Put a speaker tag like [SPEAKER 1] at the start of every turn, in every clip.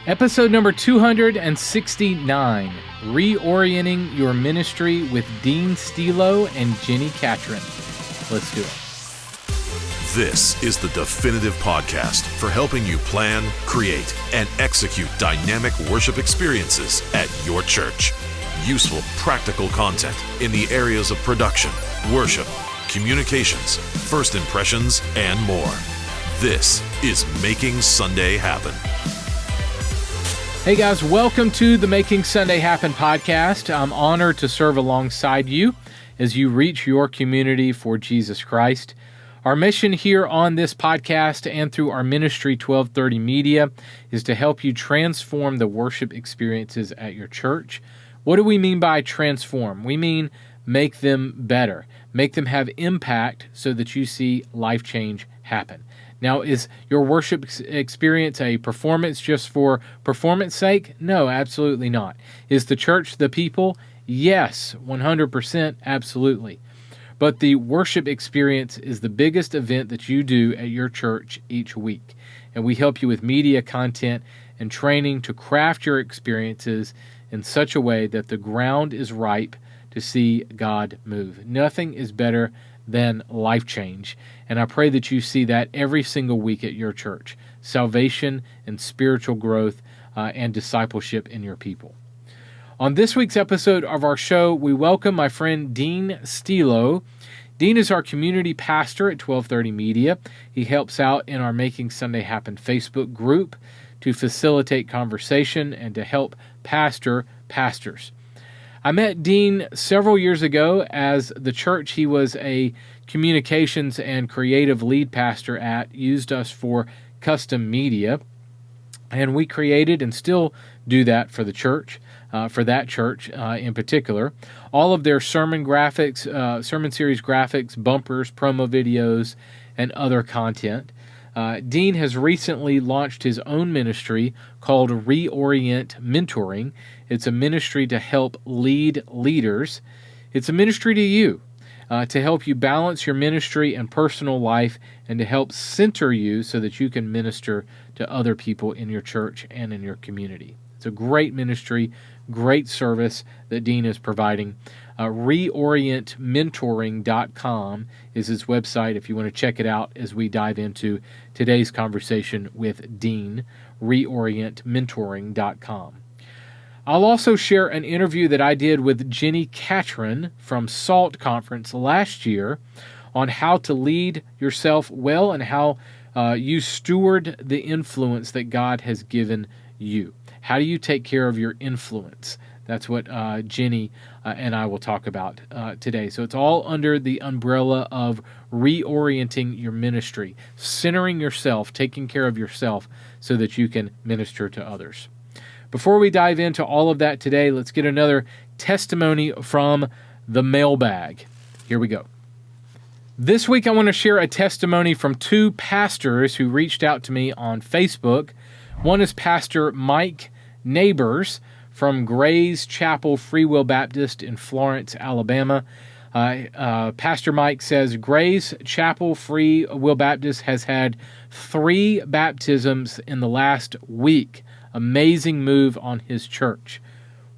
[SPEAKER 1] Episode number 269, Reorienting Your Ministry with Dean Stelow and Jenni Catron. Let's do it.
[SPEAKER 2] This is the definitive podcast for helping you plan, create, and execute dynamic worship experiences at your church. Useful, practical content in the areas of production, worship, communications, first impressions, and more. This is Making Sunday Happen.
[SPEAKER 1] Hey guys, welcome to the Making Sunday Happen podcast. I'm honored to serve alongside you as you reach your community for Jesus Christ. Our mission here on this podcast and through our ministry 1230 Media is to help you transform the worship experiences at your church. What do we mean by transform? We mean make them better, make them have impact so that you see life change happen. Now, is your worship experience a performance just for performance sake? No, absolutely not. Is the church the people? Yes, 100%, absolutely. But the worship experience is the biggest event that you do at your church each week. And we help you with media content and training to craft your experiences in such a way that the ground is ripe to see God move. Nothing is better than life change. And I pray that you see that every single week at your church. Salvation and spiritual growth and discipleship in your people. On this week's episode of our show, we welcome my friend Dean Stelow. Dean is our community pastor at 1230 Media. He helps out in our Making Sunday Happen Facebook group to facilitate conversation and to help pastor pastors. I met Dean several years ago as the church he was a communications and creative lead pastor at used us for custom media, and we created and still do that for the church, for that church in particular. All of their sermon graphics, sermon series graphics, bumpers, promo videos, and other content. Dean has recently launched his own ministry called ReOrient Mentoring. It's a ministry to help lead leaders. It's a ministry to you, to help you balance your ministry and personal life and to help center you so that you can minister to other people in your church and in your community. It's a great ministry, great service that Dean is providing. ReOrientMentoring.com is his website if you want to check it out as we dive into today's conversation with Dean, ReOrientMentoring.com. I'll also share an interview that I did with Jenni Catron from SALT Conference last year on how to lead yourself well and how you steward the influence that God has given you. How do you take care of your influence? That's what Jenni and I will talk about today. So it's all under the umbrella of reorienting your ministry, centering yourself, taking care of yourself so that you can minister to others. Before we dive into all of that today, let's get another testimony from the mailbag. Here we go. This week I want to share a testimony from two pastors who reached out to me on Facebook. One is Pastor Mike Neighbors from Grace Chapel Free Will Baptist in Florence, Alabama. Pastor Mike says, Grace Chapel Free Will Baptist has had 3 baptisms in the last week. Amazing move on his church.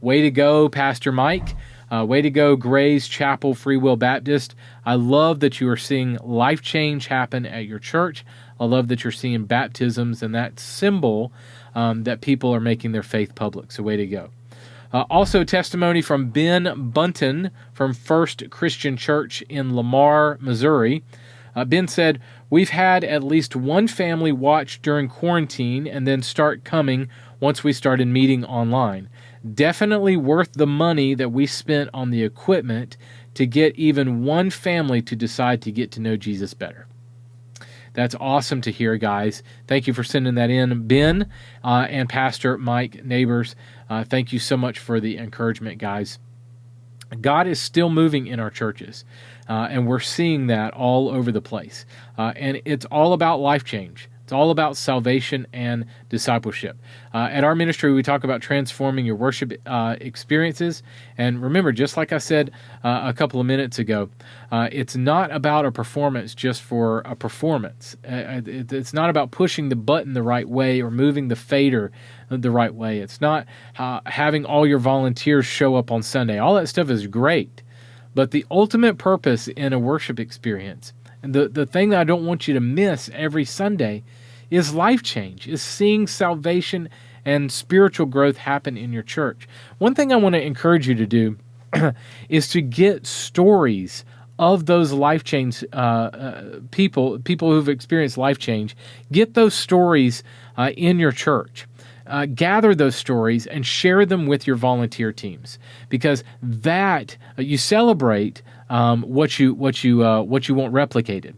[SPEAKER 1] Way to go, Pastor Mike. Way to go, Grace Chapel Free Will Baptist. I love that you are seeing life change happen at your church. I love that you're seeing baptisms and that symbol that people are making their faith public. So way to go. Also testimony from Ben Bunton from First Christian Church in Lamar, Missouri. Ben said, we've had at least one family watch during quarantine and then start coming once we started meeting online. Definitely worth the money that we spent on the equipment to get even one family to decide to get to know Jesus better. That's awesome to hear, guys. Thank you for sending that in, Ben and Pastor Mike Neighbors. Thank you so much for the encouragement, guys. God is still moving in our churches, and we're seeing that all over the place. And it's all about life change. It's all about salvation and discipleship. At our ministry, we talk about transforming your worship experiences. And remember, just like I said a couple of minutes ago, it's not about a performance just for a performance. It's not about pushing the button the right way or moving the fader the right way. It's not having all your volunteers show up on Sunday. All that stuff is great. But the ultimate purpose in a worship experience, and the thing that I don't want you to miss every Sunday, is life change, is seeing salvation and spiritual growth happen in your church. One thing I want to encourage you to do is to get stories of those life change people who've experienced life change. Get those stories in your church. Gather those stories and share them with your volunteer teams, because that you celebrate what you want replicated.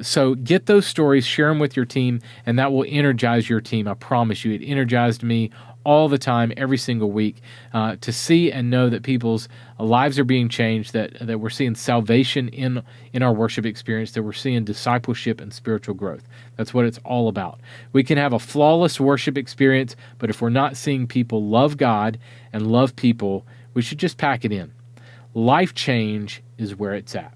[SPEAKER 1] So get those stories, share them with your team, and that will energize your team. I promise you, it energized me all the time, every single week, to see and know that people's lives are being changed, that we're seeing salvation in our worship experience, that we're seeing discipleship and spiritual growth. That's what it's all about. We can have a flawless worship experience, but if we're not seeing people love God and love people, we should just pack it in. Life change is where it's at.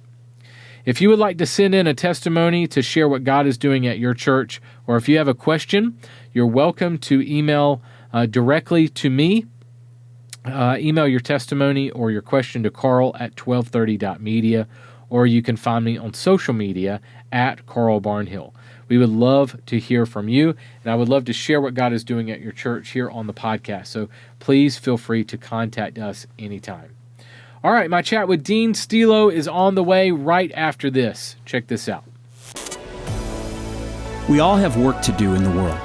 [SPEAKER 1] If you would like to send in a testimony to share what God is doing at your church, or if you have a question, you're welcome to email directly to me. Email your testimony or your question to carl@1230.media, or you can find me on social media at Carl Barnhill. We would love to hear from you, and I would love to share what God is doing at your church here on the podcast. So please feel free to contact us anytime. All right, my chat with Dean Stelow is on the way right after this. Check this out.
[SPEAKER 3] We all have work to do in the world,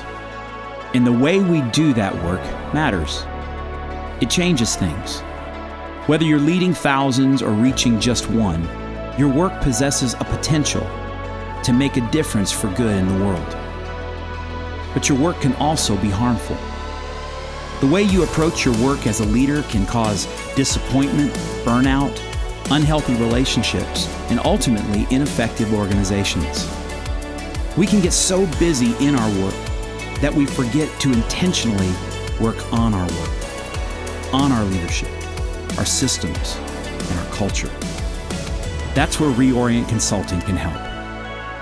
[SPEAKER 3] and the way we do that work matters. It changes things. Whether you're leading thousands or reaching just one, your work possesses a potential to make a difference for good in the world. But your work can also be harmful. The way you approach your work as a leader can cause disappointment, burnout, unhealthy relationships, and ultimately ineffective organizations. We can get so busy in our work that we forget to intentionally work on our work, on our leadership, our systems, and our culture. That's where ReOrient Consulting can help.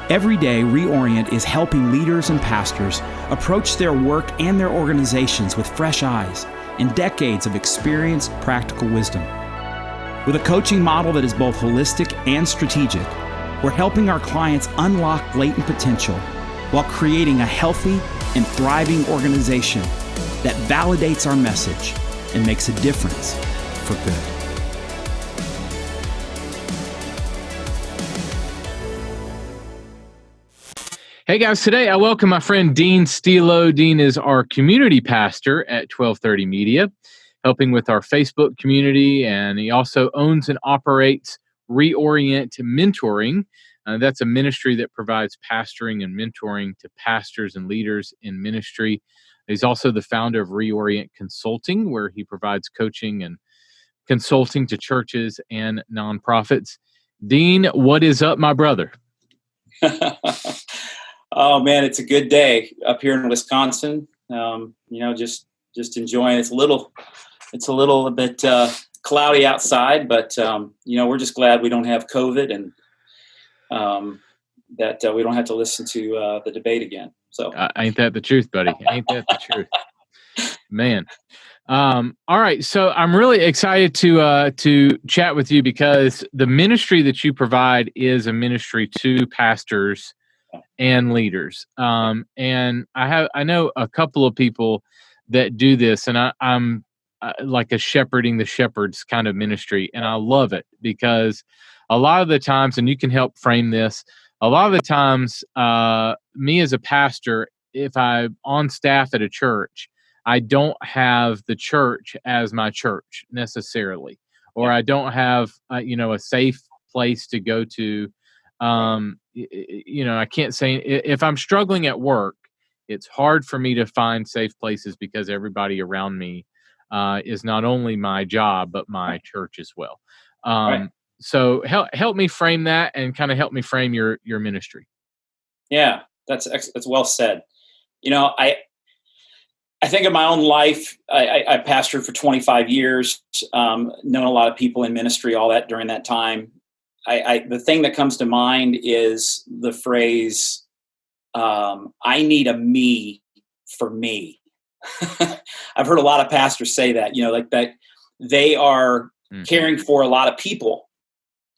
[SPEAKER 3] Every day, ReOrient is helping leaders and pastors approach their work and their organizations with fresh eyes and decades of experienced practical wisdom. With a coaching model that is both holistic and strategic, we're helping our clients unlock latent potential while creating a healthy and thriving organization that validates our message and makes a difference for good.
[SPEAKER 1] Hey guys, today I welcome my friend Dean Stelow. Dean is our community pastor at 1230 Media, helping with our Facebook community, and he also owns and operates ReOrient Mentoring. That's a ministry that provides pastoring and mentoring to pastors and leaders in ministry. He's also the founder of ReOrient Consulting, where he provides coaching and consulting to churches and nonprofits. Dean, what is up, my brother?
[SPEAKER 4] Oh man, it's a good day up here in Wisconsin. Just enjoying. It's a little bit cloudy outside, but we're just glad we don't have COVID and that we don't have to listen to the debate again. So
[SPEAKER 1] ain't that the truth, buddy? Ain't that the truth, man? All right, so I'm really excited to chat with you because the ministry that you provide is a ministry to pastors and leaders. And I know a couple of people that do this, and I'm like a shepherding the shepherds kind of ministry. And I love it because a lot of the times, and you can help frame this, a lot of the times, me as a pastor, if I'm on staff at a church, I don't have the church as my church necessarily, or I don't have, a safe place to go to. I can't say if I'm struggling at work, it's hard for me to find safe places because everybody around me is not only my job, but my church as well.
[SPEAKER 4] Right.
[SPEAKER 1] So help me frame that and kind of help me frame your ministry.
[SPEAKER 4] Yeah, That's well said. I think of my own life. I pastored for 25 years, known a lot of people in ministry, all that during that time. The thing that comes to mind is the phrase, I need a me for me. I've heard a lot of pastors say that, like that they are caring for a lot of people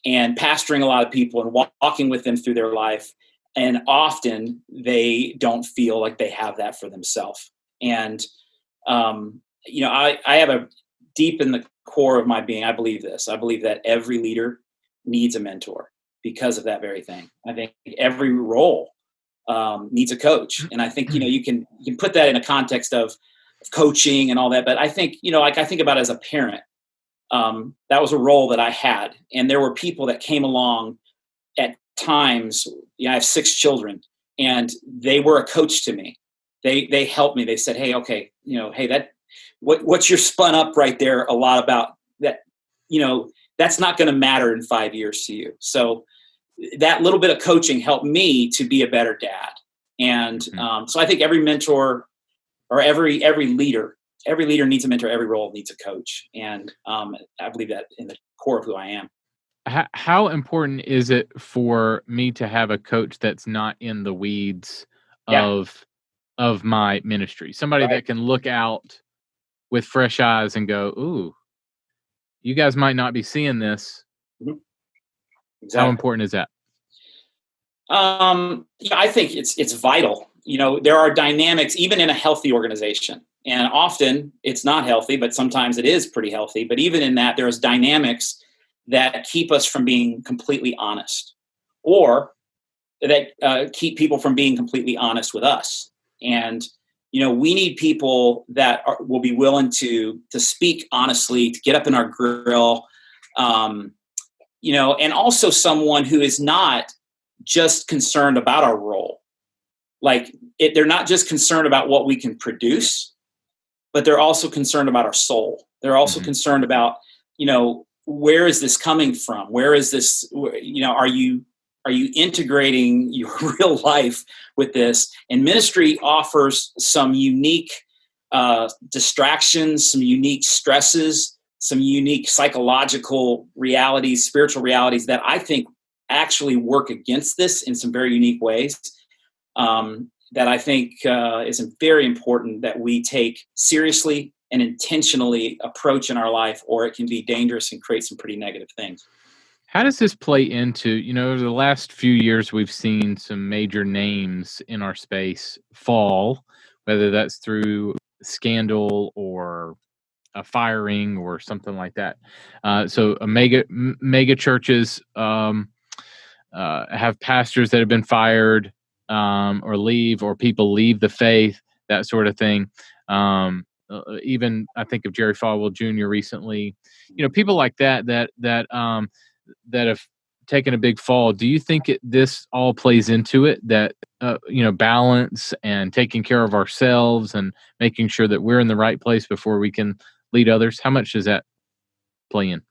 [SPEAKER 4] and pastoring a lot of people and walking with them through their life. And often they don't feel like they have that for themselves. And, I have a deep in the core of my being, I believe this. I believe that every leader needs a mentor because of that very thing. I think every role needs a coach. And I think, you can put that in a context of coaching and all that. But I think, like I think about it as a parent, that was a role that I had. And there were people that came along at times. I have 6 children, and they were a coach to me. They helped me. They said, hey, okay, what's your spun up right there a lot about that, that's not going to matter in 5 years to you. So that little bit of coaching helped me to be a better dad. And so I think every mentor or every leader needs a mentor. Every role needs a coach. And I believe that in the core of who I am.
[SPEAKER 1] How important is it for me to have a coach that's not in the weeds of my ministry? Somebody that can look out with fresh eyes and go, ooh, you guys might not be seeing this.
[SPEAKER 4] Mm-hmm. Exactly.
[SPEAKER 1] How important is that?
[SPEAKER 4] I think it's vital. There are dynamics even in a healthy organization, and often it's not healthy, but sometimes it is pretty healthy. But even in that, there's dynamics that keep us from being completely honest, or that keep people from being completely honest with us. And we need people that will be willing to speak honestly, to get up in our grill, and also someone who is not just concerned about our role. Like they're not just concerned about what we can produce, but they're also concerned about our soul. They're also concerned about, where is this coming from? Where is this, are you integrating your real life with this? And ministry offers some unique distractions, some unique stresses, some unique psychological realities, spiritual realities that I think actually work against this in some very unique ways. That I think is very important that we take seriously and intentionally approach in our life, or it can be dangerous and create some pretty negative things.
[SPEAKER 1] How does this play into, over the last few years, we've seen some major names in our space fall, whether that's through scandal or a firing or something like that. So mega churches have pastors that have been fired or leave, or people leave the faith, that sort of thing. Even I think of Jerry Falwell Jr. recently, people like that have taken a big fall. Do you think this all plays into it, that, balance and taking care of ourselves and making sure that we're in the right place before we can lead others? How much does that play in?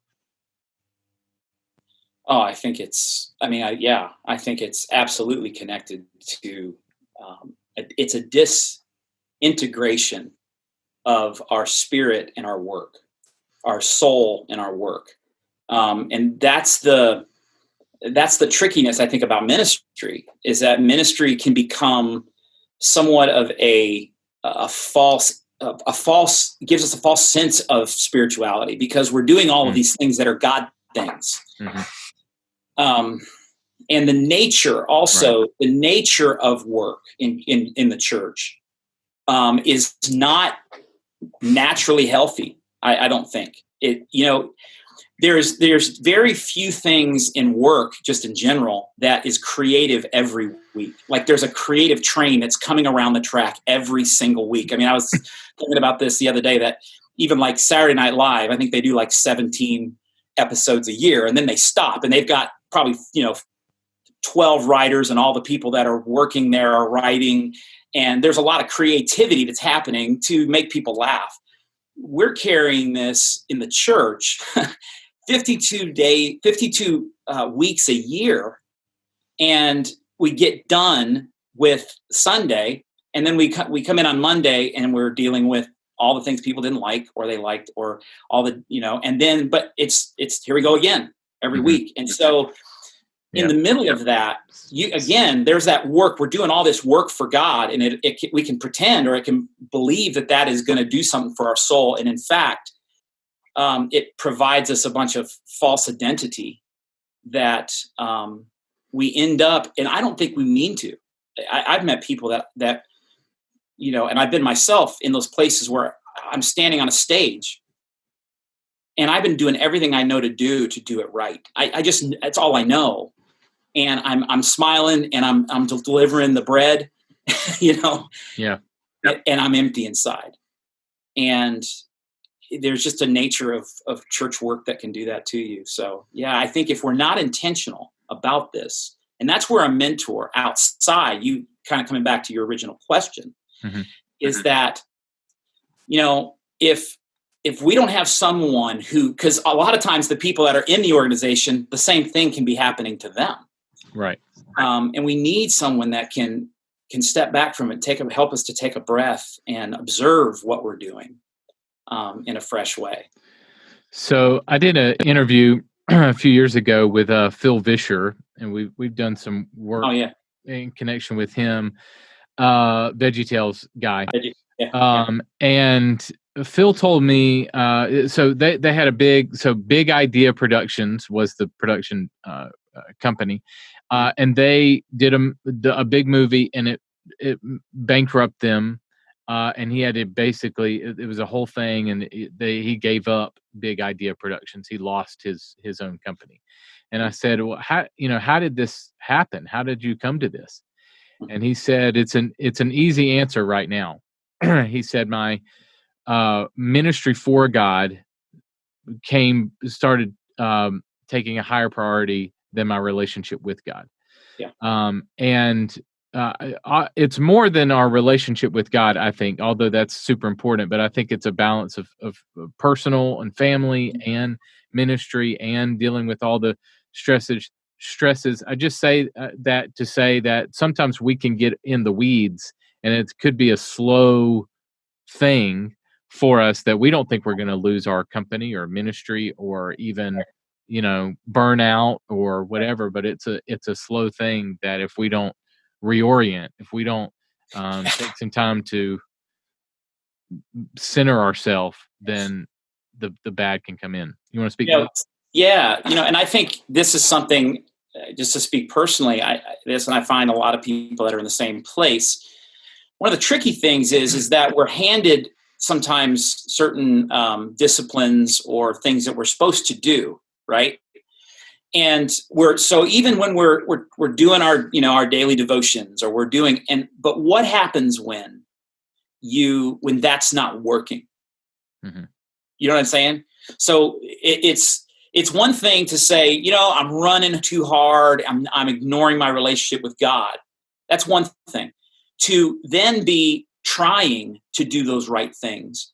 [SPEAKER 4] Oh, I think I think it's absolutely connected to, it's a disintegration of our spirit and our work, our soul and our work. And that's the trickiness, I think, about ministry, is that ministry can become somewhat of a false, gives us a false sense of spirituality, because we're doing all of these things that are God things. And the nature also, the nature of work in the church is not naturally healthy. I don't think it, there's very few things in work, just in general, that is creative every week. Like there's a creative train that's coming around the track every single week. I mean, I was thinking about this the other day, that even like Saturday Night Live, I think they do like 17 episodes a year, and then they stop, and they've got probably, 12 writers, and all the people that are working there are writing. And there's a lot of creativity that's happening to make people laugh. We're carrying this in the church 52 weeks a year, and we get done with Sunday, and then we come in on Monday and we're dealing with all the things people didn't like or they liked, or all the, and then, but it's here we go again every week. And so in the middle of that, there's that work. We're doing all this work for God, and we can pretend, or it can believe that is going to do something for our soul. And in fact, it provides us a bunch of false identity that we end up, and I don't think we mean to. I've met people that and I've been myself in those places where I'm standing on a stage and I've been doing everything I know to do it right. I just, that's all I know. And I'm smiling and I'm delivering the bread,
[SPEAKER 1] Yeah.
[SPEAKER 4] And I'm empty inside. And there's just a nature of church work that can do that to you. So yeah, I think if we're not intentional about this, and that's where a mentor outside, you kind of coming back to your original question, is that, if we don't have someone who, because a lot of times the people that are in the organization, the same thing can be happening to them.
[SPEAKER 1] Right.
[SPEAKER 4] And we need someone that can step back from it, help us to take a breath and observe what we're doing in a fresh way. So
[SPEAKER 1] I did an interview a few years ago with Phil Vischer, and we've done some work in connection with him, VeggieTales guy. And Phil told me, so they had Big Idea Productions was the production company, and they did a big movie, and it bankrupted them, and he had to basically, it was a whole thing, and he gave up Big Idea Productions. He lost his own company. And I said, well, how did this happen? How did you come to this? And he said, it's an easy answer right now. He said, my ministry for God started taking a higher priority than my relationship with God.
[SPEAKER 4] Yeah.
[SPEAKER 1] And it's more than our relationship with God, I think, although that's super important, but I think it's a balance of personal and family and ministry and dealing with all the stresses. I just say that to say that sometimes we can get in the weeds, and it could be a slow thing for us that we don't think we're going to lose our company or ministry or even, burn out or whatever. But it's a slow thing that if we don't reorient, if we don't take some time to center ourselves, then the bad can come in. You want to speak to that?
[SPEAKER 4] Yeah. And I think this is something, just to speak personally, and I find a lot of people that are in the same place. One of the tricky things is that we're handed sometimes certain disciplines or things that we're supposed to do, right? And even when we're doing our daily devotions, or but what happens when that's not working?
[SPEAKER 1] Mm-hmm.
[SPEAKER 4] You know what I'm saying? So it's one thing to say, I'm running too hard. I'm ignoring my relationship with God. That's one thing. To then be trying to do those right things,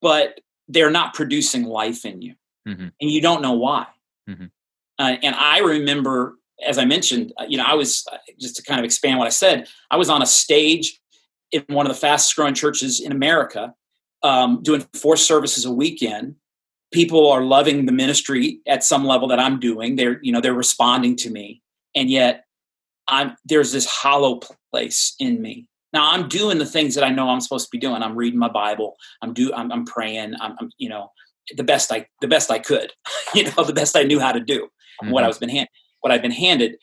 [SPEAKER 4] but they're not producing life in you, and you don't know why. And I remember, as I mentioned, I was, just to kind of expand what I said, I was on a stage in one of the fastest growing churches in America, doing 4 services a weekend. People are loving the ministry at some level that I'm doing. They're responding to me, and yet there's this hollow place in me. Now I'm doing the things that I know I'm supposed to be doing. I'm reading my Bible. I'm praying. I'm the best I could, the best I knew how to do, what I've been handed,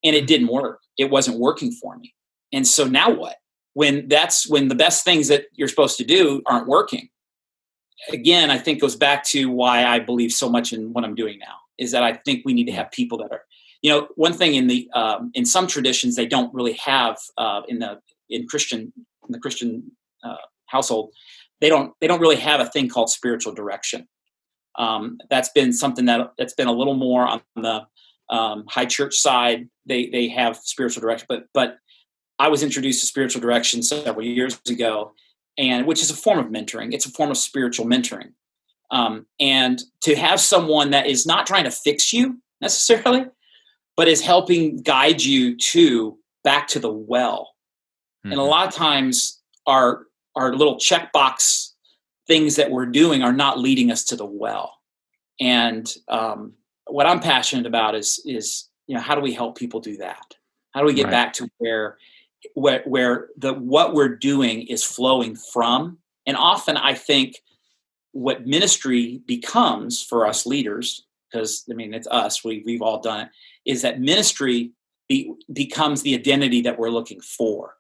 [SPEAKER 4] and it didn't work. It wasn't working for me. And so now what? When the best things that you're supposed to do aren't working. Again, I think goes back to why I believe so much in what I'm doing now, is that I think we need to have people that are, one thing in some traditions they don't really have in the Christian household, they don't really have a thing called spiritual direction. That's been something that's been a little more on the high church side. They have spiritual direction, but I was introduced to spiritual direction several years ago, and which is a form of mentoring. It's a form of spiritual mentoring. And to have someone that is not trying to fix you necessarily, but is helping guide you back to the well, And a lot of times our little checkbox things that we're doing are not leading us to the well. And what I'm passionate about is how do we help people do that? How do we get back to where what we're doing is flowing from? And often I think what ministry becomes for us leaders, because it's us, we've all done it, is that ministry becomes the identity that we're looking for.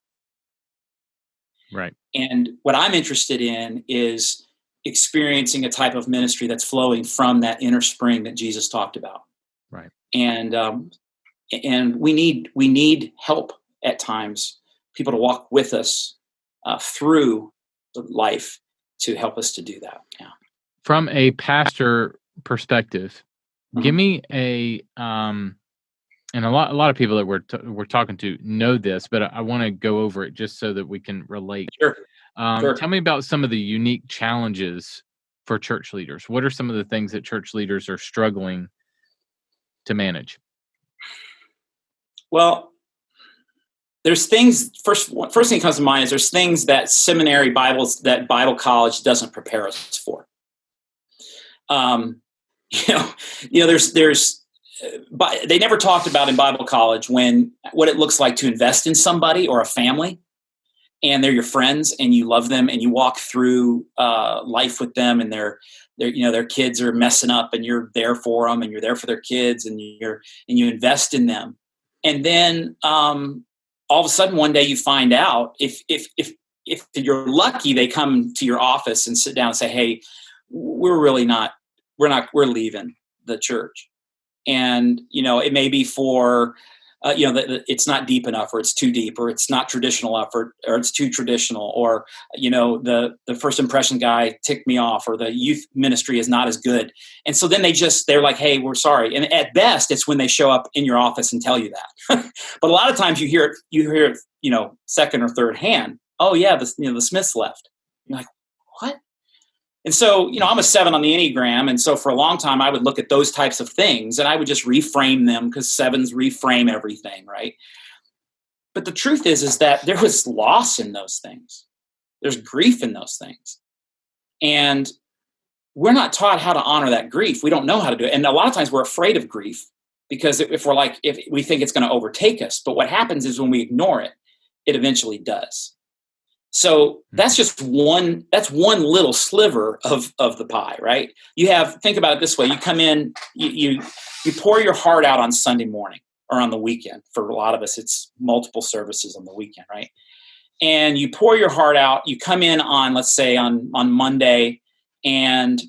[SPEAKER 1] Right.
[SPEAKER 4] And what I'm interested in is experiencing a type of ministry that's flowing from that inner spring that Jesus talked about.
[SPEAKER 1] Right.
[SPEAKER 4] And we need help at times, people to walk with us through life to help us to do that. Yeah.
[SPEAKER 1] From a pastor perspective, give me and a lot of people that we're talking to know this, but I want to go over it just so that we can relate.
[SPEAKER 4] Sure.
[SPEAKER 1] Tell me about some of the unique challenges for church leaders. What are some of the things that church leaders are struggling to manage?
[SPEAKER 4] Well, there's things. First thing that comes to mind is there's things that Bible college doesn't prepare us for. There's. But they never talked about in Bible college what it looks like to invest in somebody or a family, and they're your friends and you love them and you walk through life with them, and their kids are messing up and you're there for them and you're there for their kids and you invest in them. And then all of a sudden one day you find out if you're lucky, they come to your office and sit down and say, "Hey, we're leaving the church." And, it may be for, it's not deep enough, or it's too deep, or it's not traditional enough, or it's too traditional, or, the first impression guy ticked me off, or the youth ministry is not as good. And so then they're like, "Hey, we're sorry." And at best, it's when they show up in your office and tell you that. But a lot of times you hear it, second or third hand. "Oh yeah, the Smiths left." You're like, "What?" And so, I'm a 7 on the Enneagram. And so for a long time, I would look at those types of things and I would just reframe them, because 7s reframe everything, right? But the truth is that there was loss in those things. There's grief in those things. And we're not taught how to honor that grief. We don't know how to do it. And a lot of times we're afraid of grief, because if we think it's going to overtake us. But what happens is when we ignore it, it eventually does. So that's just one little sliver of the pie, right? Think about it this way. You come in, you pour your heart out on Sunday morning or on the weekend. For a lot of us, it's multiple services on the weekend, right? And you pour your heart out. You come in on, let's say on Monday, and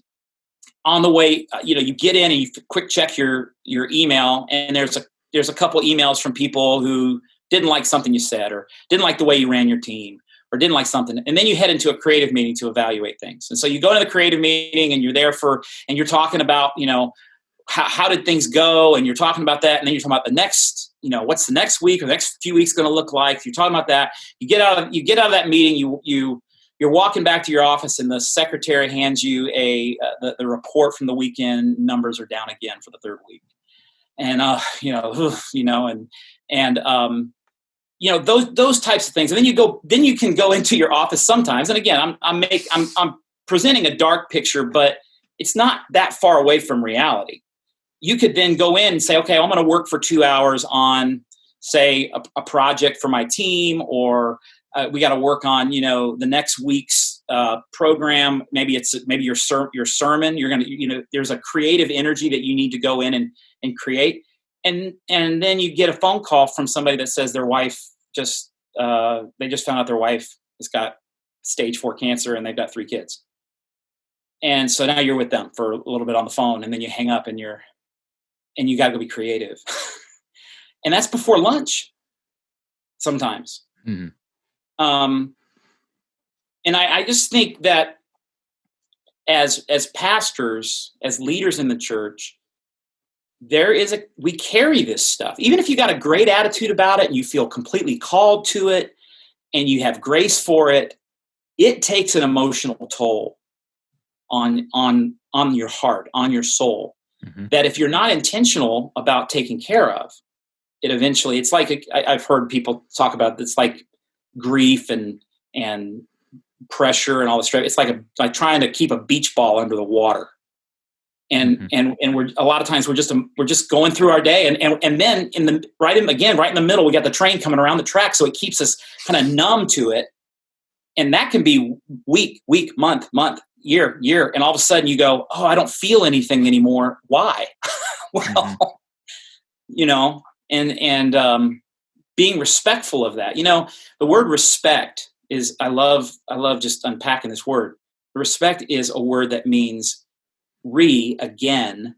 [SPEAKER 4] on the way, you get in and you quick check your email, and there's a couple emails from people who didn't like something you said, or didn't like the way you ran your team, or didn't like something. And then you head into a creative meeting to evaluate things. And so you go to the creative meeting and you're there and you're talking about, how did things go? And you're talking about that. And then you're talking about the next, what's the next week or the next few weeks going to look like? You're talking about that. You get out of that meeting, you're walking back to your office, and the secretary hands you the report from the weekend. Numbers are down again for the third week. And, those types of things. And then you can go into your office sometimes. And again, I'm presenting a dark picture, but it's not that far away from reality. You could then go in and say, "Okay, I'm going to work for 2 hours on, say, a project for my team, or we got to work on, the next week's program. Maybe your sermon. You're going to, there's a creative energy that you need to go in and create. And then you get a phone call from somebody that says their wife they just found out their wife has got stage 4 cancer and they've got 3 kids. And so now you're with them for a little bit on the phone, and then you hang up and you got to go be creative. And that's before lunch sometimes. Mm-hmm. And I just think that as pastors, as leaders in the church, we carry this stuff. Even if you got a great attitude about it and you feel completely called to it and you have grace for it, it takes an emotional toll on your heart, on your soul, mm-hmm. that if you're not intentional about taking care of, it eventually, it's like, I've heard people talk about, it's like grief and pressure and all the stress. It's like trying to keep a beach ball under the water. And we're a lot of times we're just going through our day, and then right in the middle, we got the train coming around the track, so it keeps us kind of numb to it, and that can be week, month, year, and all of a sudden you go, oh, I don't feel anything anymore. Why? Well, and being respectful of that. The word respect is I love just unpacking this word. Respect is a word that means again,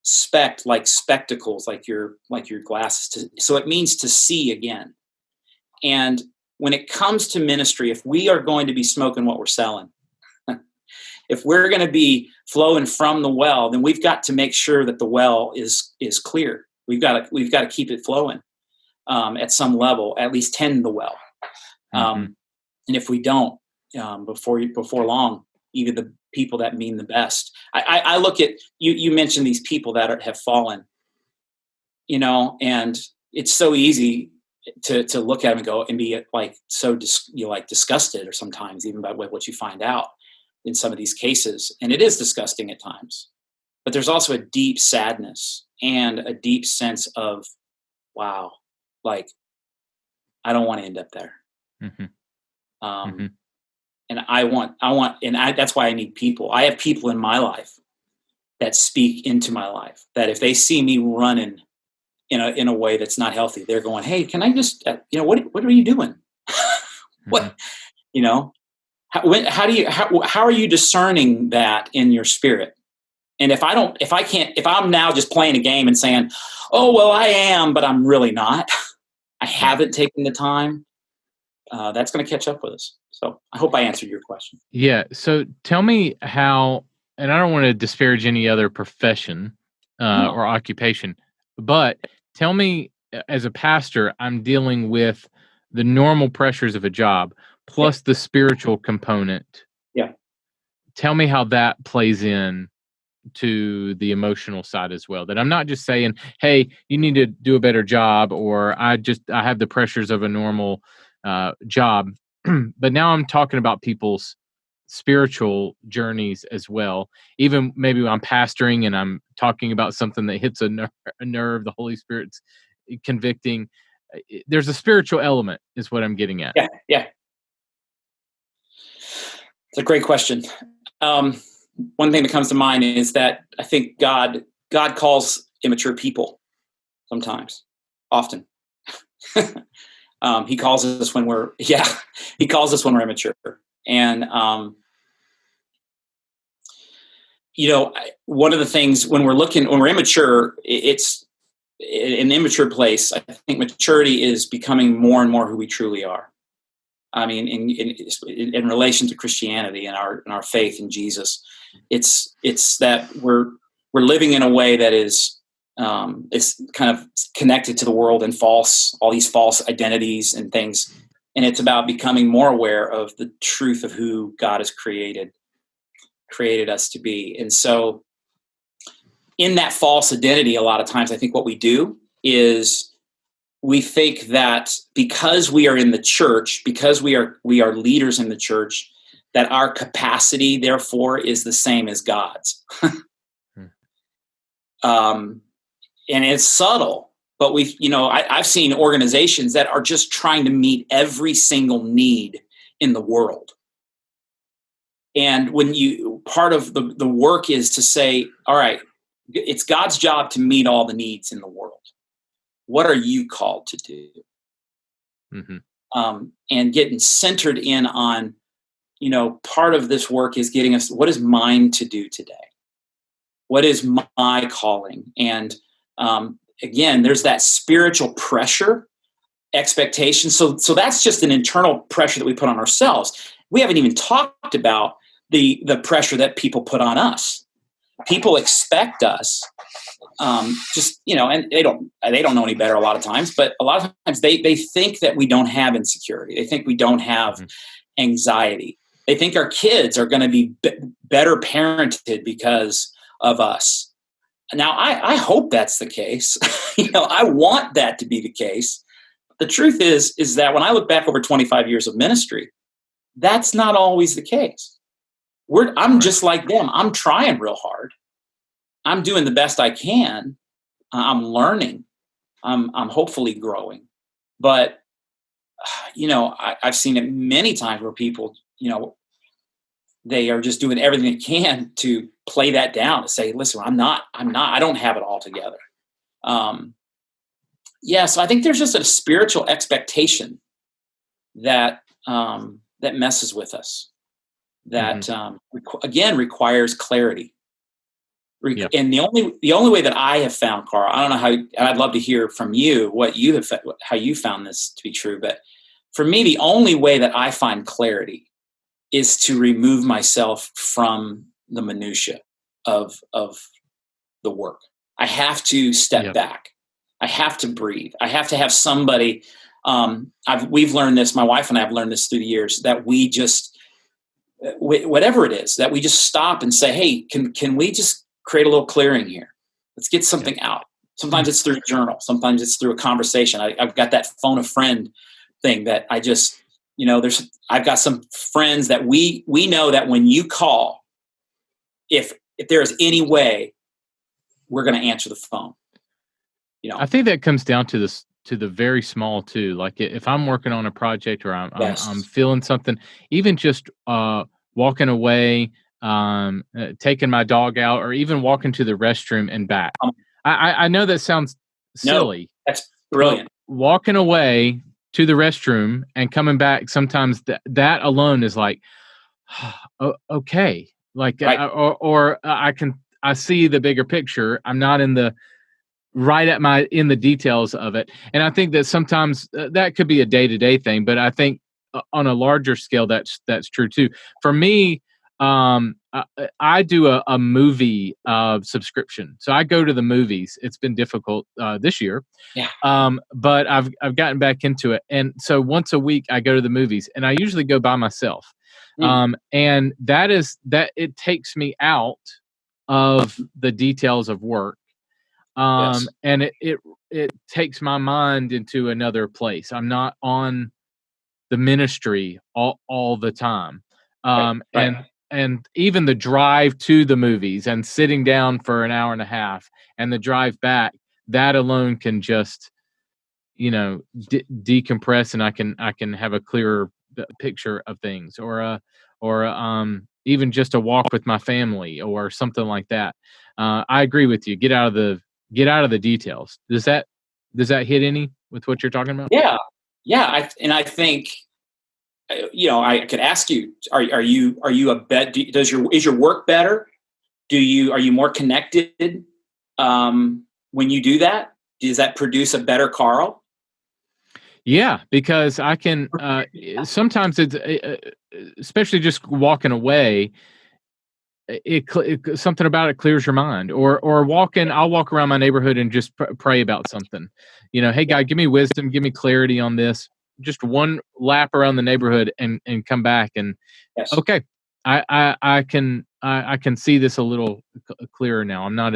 [SPEAKER 4] spect, like spectacles, like your glasses. So it means to see again. And when it comes to ministry, if we are going to be smoking what we're selling, if we're going to be flowing from the well, then we've got to make sure that the well is clear. We've got to keep it flowing at some level, at least tend the well. And if we don't, before long, even the people that mean the best. I look at you mentioned these people that have fallen, and it's so easy to look at them and go and be like so disgusted, or sometimes even by what you find out in some of these cases. And it is disgusting at times, but there's also a deep sadness and a deep sense of, wow, like I don't want to end up there. And I want, that's why I need people. I have people in my life that speak into my life, that if they see me running in a way that's not healthy, they're going, hey, can I just, what are you doing? What, how are you discerning that in your spirit? And if I'm now just playing a game and saying, oh, well, I am, but I'm really not, I haven't taken the time, that's going to catch up with us. So I hope I answered your question.
[SPEAKER 1] Yeah. So tell me how, and I don't want to disparage any other profession or occupation, but tell me, as a pastor, I'm dealing with the normal pressures of a job plus the spiritual component.
[SPEAKER 4] Yeah.
[SPEAKER 1] Tell me how that plays in to the emotional side as well. That I'm not just saying, hey, you need to do a better job, or I have the pressures of a normal job. But now I'm talking about people's spiritual journeys as well. Even maybe when I'm pastoring and I'm talking about something that hits a nerve, the Holy Spirit's convicting. There's a spiritual element, is what I'm getting at.
[SPEAKER 4] Yeah. It's a great question. One thing that comes to mind is that I think God calls immature people sometimes, often. He calls us when we're immature. And, one of the things when we're immature, it's an immature place. I think maturity is becoming more and more who we truly are. I mean, in relation to Christianity and our faith in Jesus, it's that we're living in a way that is kind of connected to the world and all these false identities and things. And it's about becoming more aware of the truth of who God has created us to be. And so in that false identity, a lot of times I think what we do is we think that because we are in the church, because we are leaders in the church, that our capacity, therefore, is the same as God's. And it's subtle, but I've seen organizations that are just trying to meet every single need in the world. And when part of the work is to say, all right, it's God's job to meet all the needs in the world. What are you called to do? And getting centered in on, part of this work is getting us, what is mine to do today? What is my calling? And again, there's that spiritual pressure, expectation. So that's just an internal pressure that we put on ourselves. We haven't even talked about the pressure that people put on us. People expect us, and they don't know any better a lot of times, but a lot of times they think that we don't have insecurity. They think we don't have anxiety. They think our kids are going to be better parented because of us. Now, I hope that's the case. I want that to be the case. the truth is that when I look back over 25 years of ministry, that's not always the case. I'm just like them. I'm trying real hard. I'm doing the best I can. I'm learning. I'm hopefully growing. But, I've seen it many times where people, they are just doing everything they can to play that down, to say, listen, I don't have it all together. So I think there's just a spiritual expectation that messes with us, that again requires clarity. And the only way that I have found, Carl, I don't know how, and I'd love to hear from you how you found this to be true. But for me, the only way that I find clarity is to remove myself from the minutia of the work. I have to step back. I have to breathe. I have to have somebody. We've learned this. My wife and I have learned this through the years, that we just, whatever it is, that we just stop and say, hey, can we just create a little clearing here? Let's get something out. Sometimes it's through a journal. Sometimes it's through a conversation. I've got that phone a friend thing that I just, I've got some friends that we know that when you call, if there is any way, we're going to answer the phone.
[SPEAKER 1] I think that comes down to this, to the very small too. Like if I'm working on a project or I'm feeling something, even just walking away, taking my dog out, or even walking to the restroom and back. I know that sounds silly.
[SPEAKER 4] No, that's brilliant.
[SPEAKER 1] Walking away to the restroom and coming back, sometimes that alone is like, okay, like, I see the bigger picture. I'm not in the details of it. And I think that sometimes that could be a day-to-day thing, but I think on a larger scale, that's true too. For me, I do a movie subscription. So I go to the movies. It's been difficult this year.
[SPEAKER 4] Yeah.
[SPEAKER 1] But I've gotten back into it. And so once a week I go to the movies, and I usually go by myself. And that it takes me out of the details of work. And it takes my mind into another place. I'm not on the ministry all the time. And even the drive to the movies and sitting down for an hour and a half and the drive back, that alone can just, decompress, and I can have a clearer picture of things, or even just a walk with my family or something like that. I agree with you. Get out of the details. Does that hit any with what you're talking about?
[SPEAKER 4] Yeah. I think, I could ask you, are you is your work better? Are you more connected when you do that? Does that produce a better Carl?
[SPEAKER 1] Yeah, because I can, sometimes it's, especially just walking away, something about it clears your mind, or I'll walk around my neighborhood and just pray about something. Hey God, give me wisdom, give me clarity on this. Just one lap around the neighborhood and come back and okay, I can see this a little clearer now. I'm not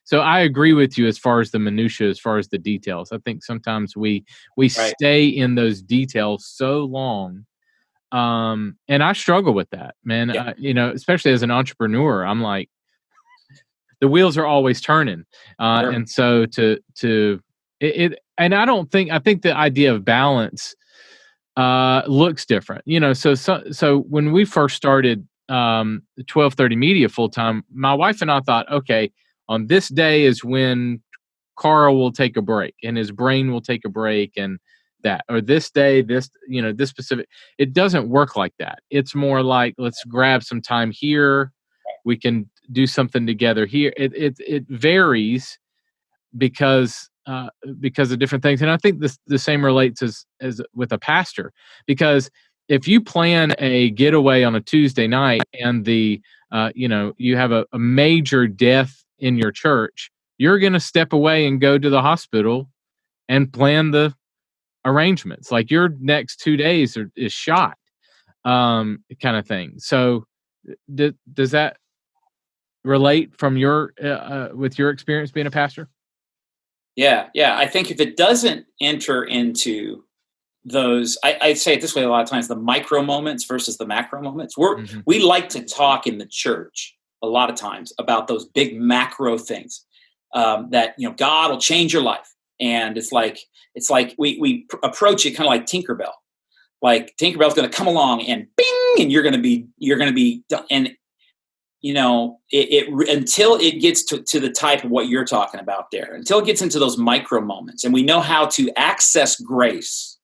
[SPEAKER 1] so I agree with you as far as the minutia, as far as the details. I think sometimes we stay in those details so long. And I struggle with that, man. Especially as an entrepreneur, I'm like, the wheels are always turning. And so and I think the idea of balance looks different, so when we first started 1230 Media full time, my wife and I thought, okay, on this day is when Carl will take a break and his brain will take a break, and that, or this day, this specific, it doesn't work like that. It's more like, let's grab some time here. We can do something together here. It varies because of different things. And I think the same relates as with a pastor, because if you plan a getaway on a Tuesday night and you have a major death in your church, you're going to step away and go to the hospital and plan the arrangements. Like your next 2 days is shot, kind of thing. So does that relate from with your experience being a pastor?
[SPEAKER 4] Yeah. I think if it doesn't enter into I say it this way a lot of times, the micro moments versus the macro moments.
[SPEAKER 1] Mm-hmm.
[SPEAKER 4] We like to talk in the church a lot of times about those big macro things that, God will change your life. And it's like we approach it kind of like Tinkerbell. Like Tinkerbell's going to come along and bing, and you're going to be done. And until it gets to the type of what you're talking about there, until it gets into those micro moments, and we know how to access grace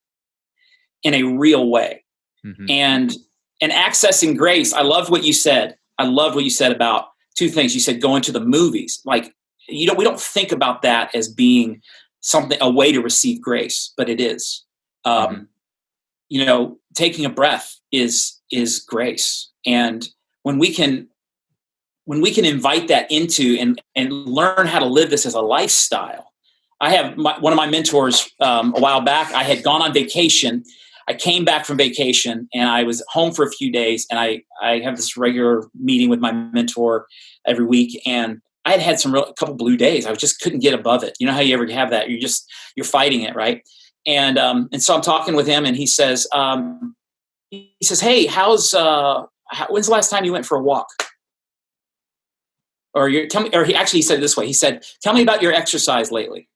[SPEAKER 4] in a real way.
[SPEAKER 1] Mm-hmm.
[SPEAKER 4] And accessing grace, I loved what you said. I loved what you said about two things. You said going to the movies. Like, we don't think about that as being a way to receive grace, but it is.
[SPEAKER 1] Mm-hmm.
[SPEAKER 4] Taking a breath is grace. And when we can invite that into and learn how to live this as a lifestyle. I have one of my mentors a while back. I had gone on vacation. I came back from vacation and I was home for a few days, and I have this regular meeting with my mentor every week, and I had a couple blue days. I just couldn't get above it. You know how you ever have that? You're fighting it, right? And so I'm talking with him, and he says, "Hey, when's the last time you went for a walk?" He said it this way. He said, "Tell me about your exercise lately."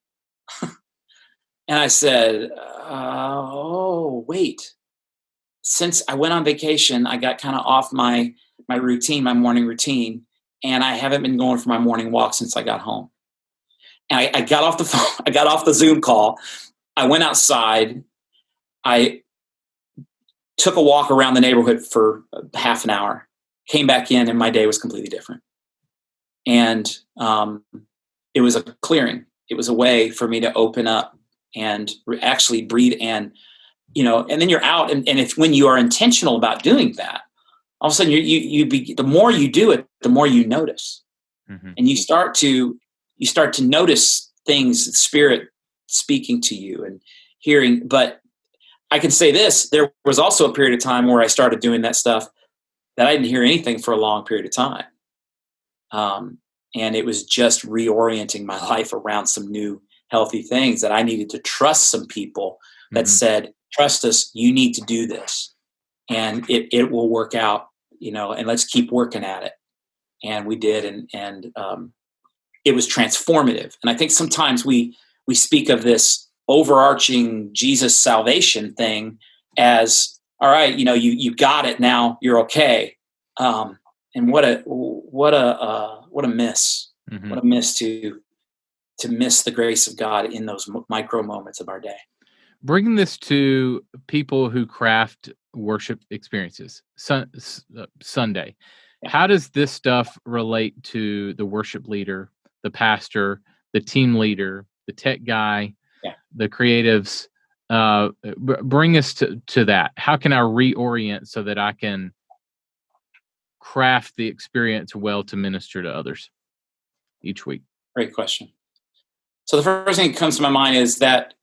[SPEAKER 4] And I said, wait. Since I went on vacation, I got kind of off my routine, my morning routine, and I haven't been going for my morning walk since I got home. And I got off the phone. I got off the Zoom call. I went outside. I took a walk around the neighborhood for half an hour, came back in, and my day was completely different. And it was a clearing. It was a way for me to open up and actually breathe, and then you're out. And when you are intentional about doing that, all of a sudden the more you do it, the more you notice.
[SPEAKER 1] Mm-hmm.
[SPEAKER 4] And you start to notice things, the Spirit speaking to you and hearing. But I can say this, there was also a period of time where I started doing that stuff that I didn't hear anything for a long period of time. And it was just reorienting my life around some new healthy things that I needed to trust some people that said, "Trust us, you need to do this. And it will work out, and let's keep working at it." And we did. And it was transformative. And I think sometimes we speak of this overarching Jesus salvation thing as, all right, you got it now, you're okay. And what a miss.
[SPEAKER 1] Mm-hmm.
[SPEAKER 4] What a miss to miss the grace of God in those micro moments of our day.
[SPEAKER 1] Bringing this to people who craft worship experiences, Sunday, how does this stuff relate to the worship leader, the pastor, the team leader, the tech guy, the creatives? Bring us to that. How can I reorient so that I can craft the experience well to minister to others each week?
[SPEAKER 4] Great question. So the first thing that comes to my mind is that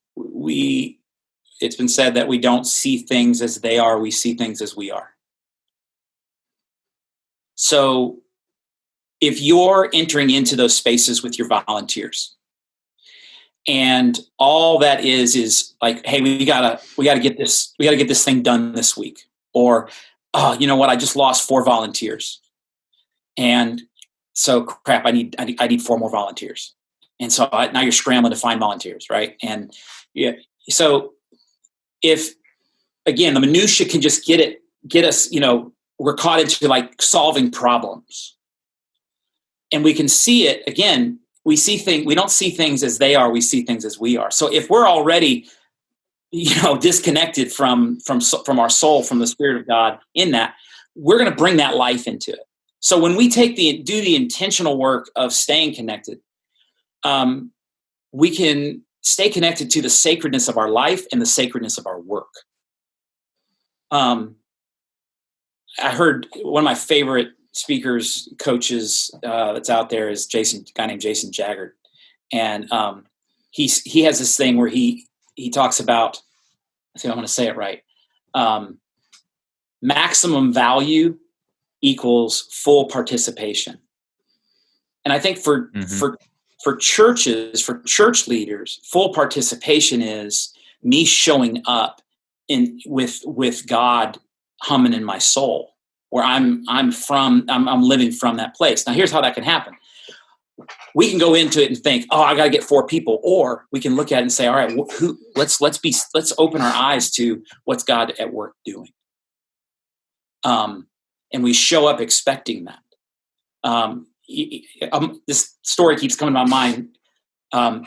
[SPEAKER 4] it's been said that we don't see things as they are, we see things as we are. So if you're entering into those spaces with your volunteers, and all that is like, "Hey, we gotta get this thing done this week," or, "Oh, you know what? I just lost 4 volunteers, and so crap, I need 4 more volunteers." And so now you're scrambling to find volunteers, right? And so if, again, the minutia can just get us, we're caught into like solving problems, and we can see it again. We don't see things as they are. We see things as we are. So if we're already, disconnected from our soul, from the Spirit of God in that, we're going to bring that life into it. So when we do the intentional work of staying connected, we can stay connected to the sacredness of our life and the sacredness of our work. I heard one of my favorite speakers, coaches that's out there is a guy named Jason Jaggard. And he has this thing where he talks about, I think I'm going to say it right, maximum value equals full participation. And I think for churches, for church leaders, full participation is me showing up with God humming in my soul, where I'm living from that place. Now, here's how that can happen. We can go into it and think, oh, I got to get 4 people, or we can look at it and say, all right, let's open our eyes to what's God at work doing. And we show up expecting that. This story keeps coming to my mind.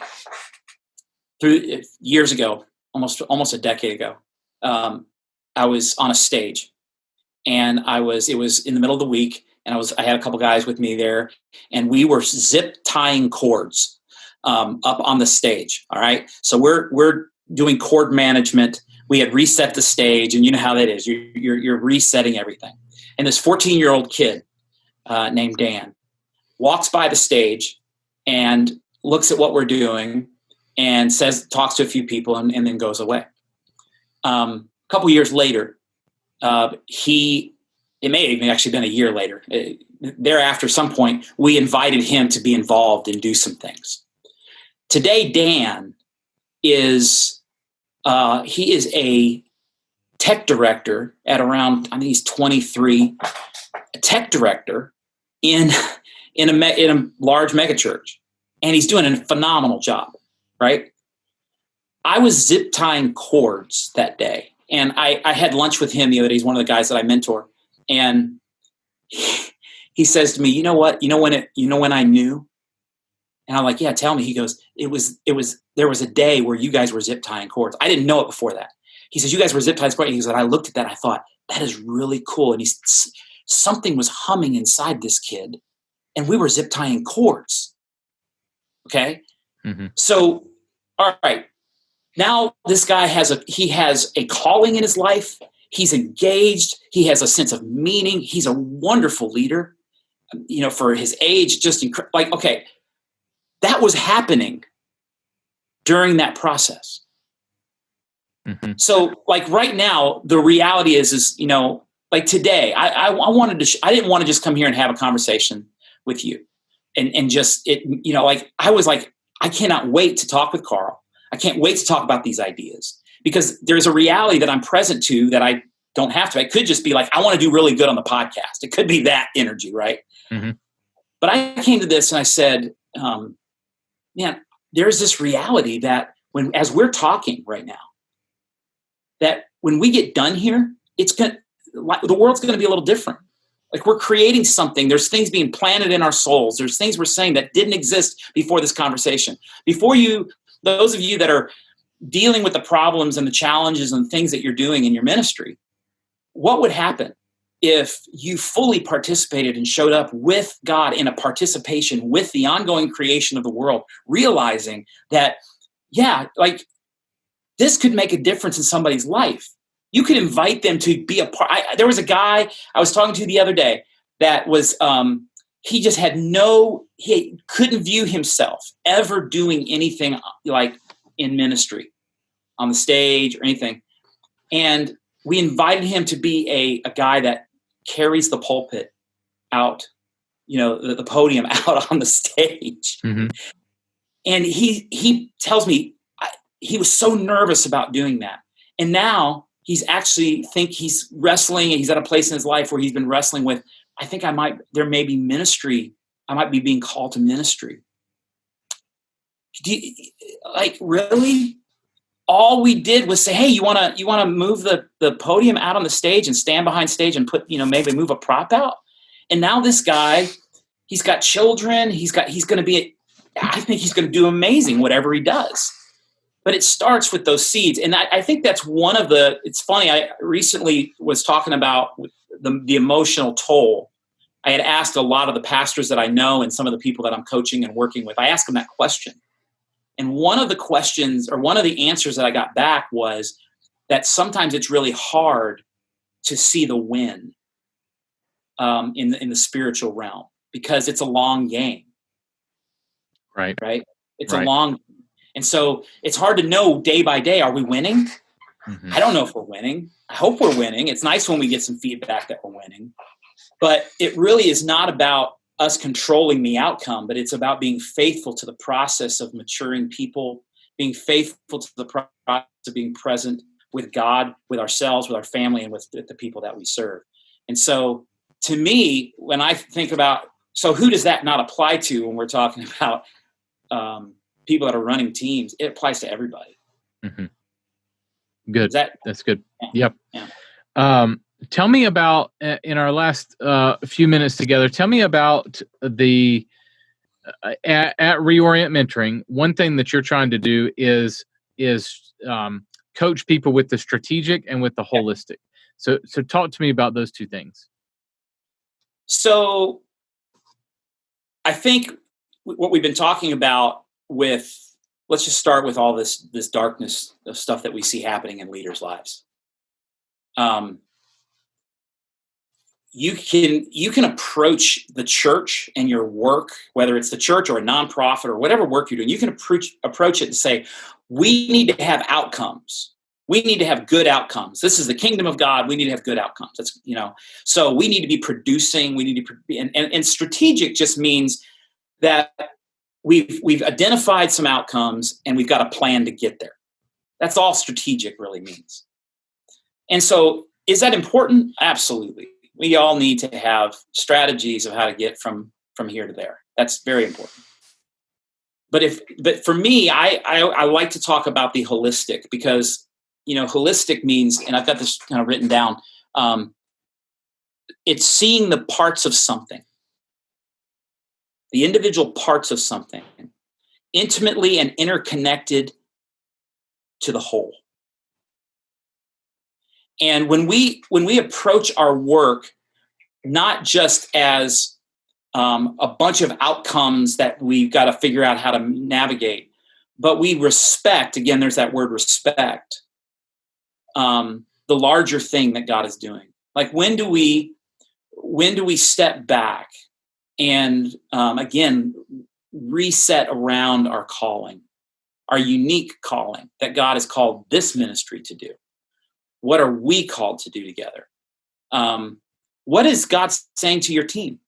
[SPEAKER 4] Through years ago, almost a decade ago, I was on a stage, and it was in the middle of the week, and I had a couple guys with me there, and we were zip tying cords up on the stage. All right, so we're doing cord management. We had reset the stage, and you know how that is. You're resetting everything. And this 14-year-old kid named Dan walks by the stage and looks at what we're doing and talks to a few people, and then goes away. A couple years later, it may have even actually been a year later. Thereafter, some point, we invited him to be involved and do some things. Today, Dan is a tech director at around, I think he's 23, a tech director in a large megachurch, and he's doing a phenomenal job, right? I was zip tying cords that day, and I had lunch with him the other day. He's one of the guys that I mentor, and he says to me, "You know what? You know when I knew?" And I'm like, "Yeah, tell me." He goes, there was a day where you guys were zip tying cords. I didn't know it before that. He says, you guys were zip tying cords. He goes, and I looked at that, and I thought, that is really cool. And something was humming inside this kid, and we were zip tying cords. Okay. Mm-hmm. So, all right. Now this guy has a calling in his life. He's engaged. He has a sense of meaning. He's a wonderful leader, for his age, just okay. That was happening during that process. Mm-hmm. So right now, the reality is today, I didn't want to just come here and have a conversation with you and just I was like, I cannot wait to talk with Carl. I can't wait to talk about these ideas, because there's a reality that I'm present to that I don't have to. It could just be I want to do really good on the podcast. It could be that energy, right? Mm-hmm. But I came to this and I said, man, there's this reality that as we're talking right now, that when we get done here, the world's going to be a little different. We're creating something. There's things being planted in our souls. There's things we're saying that didn't exist before this conversation. Those of you that are dealing with the problems and the challenges and things that you're doing in your ministry, what would happen if you fully participated and showed up with God in a participation with the ongoing creation of the world, realizing that, this could make a difference in somebody's life. You could invite them to be a part. There was a guy I was talking to the other day that was, he couldn't view himself ever doing anything in ministry on the stage or anything. And we invited him to be a guy that carries the pulpit out, the podium out on the stage. Mm-hmm. And he tells me he was so nervous about doing that. And now he's wrestling, and he's at a place in his life where he's been wrestling with, there may be ministry. I might be being called to ministry. Really? All we did was say, hey, you want to move the podium out on the stage and stand behind stage and put, maybe move a prop out. And now this guy, he's got children. I think he's going to do amazing, whatever he does. But it starts with those seeds. And I think that's it's funny. I recently was talking about the emotional toll. I had asked a lot of the pastors that I know and some of the people that I'm coaching and working with, I asked them that question. And one of the questions or one of the answers that I got back was that sometimes it's really hard to see the win in the spiritual realm, because it's a long game.
[SPEAKER 1] Right.
[SPEAKER 4] It's a long, and so it's hard to know day by day, are we winning? Mm-hmm. I don't know if we're winning. I hope we're winning. It's nice when we get some feedback that we're winning, but it really is not about us controlling the outcome, but it's about being faithful to the process of maturing people, being faithful to the process of being present with God, with ourselves, with our family, and with the people that we serve. And so to me, when I think about, so who does that not apply to when we're talking about people that are running teams? It applies to everybody.
[SPEAKER 1] Mm-hmm. Good. That's good.
[SPEAKER 4] Yeah.
[SPEAKER 1] Yep.
[SPEAKER 4] Yeah.
[SPEAKER 1] Tell me about, in our last few minutes together, tell me about the, at ReOrient Mentoring, one thing that you're trying to do is coach people with the strategic and with the holistic. So talk to me about those two things.
[SPEAKER 4] So I think what we've been talking about with, let's just start with all this darkness of stuff that we see happening in leaders' lives. You can approach the church and your work, whether it's the church or a nonprofit or whatever work you're doing, you can approach it and say, we need to have outcomes. We need to have good outcomes. This is the kingdom of God. We need to have good outcomes. That's, so we need to be producing. We need to be, and strategic just means that we've identified some outcomes and we've got a plan to get there. That's all strategic really means. And so is that important? Absolutely. We all need to have strategies of how to get from here to there. That's very important. But for me, I like to talk about the holistic, because holistic means, and I've got this kind of written down, it's seeing the parts of something, the individual parts of something, intimately and interconnected to the whole. And when we approach our work, not just as a bunch of outcomes that we've got to figure out how to navigate, but we respect, again, there's that word respect, the larger thing that God is doing. Like when do we step back and, again, reset around our calling, our unique calling that God has called this ministry to do? What are we called to do together? What is God saying to your team?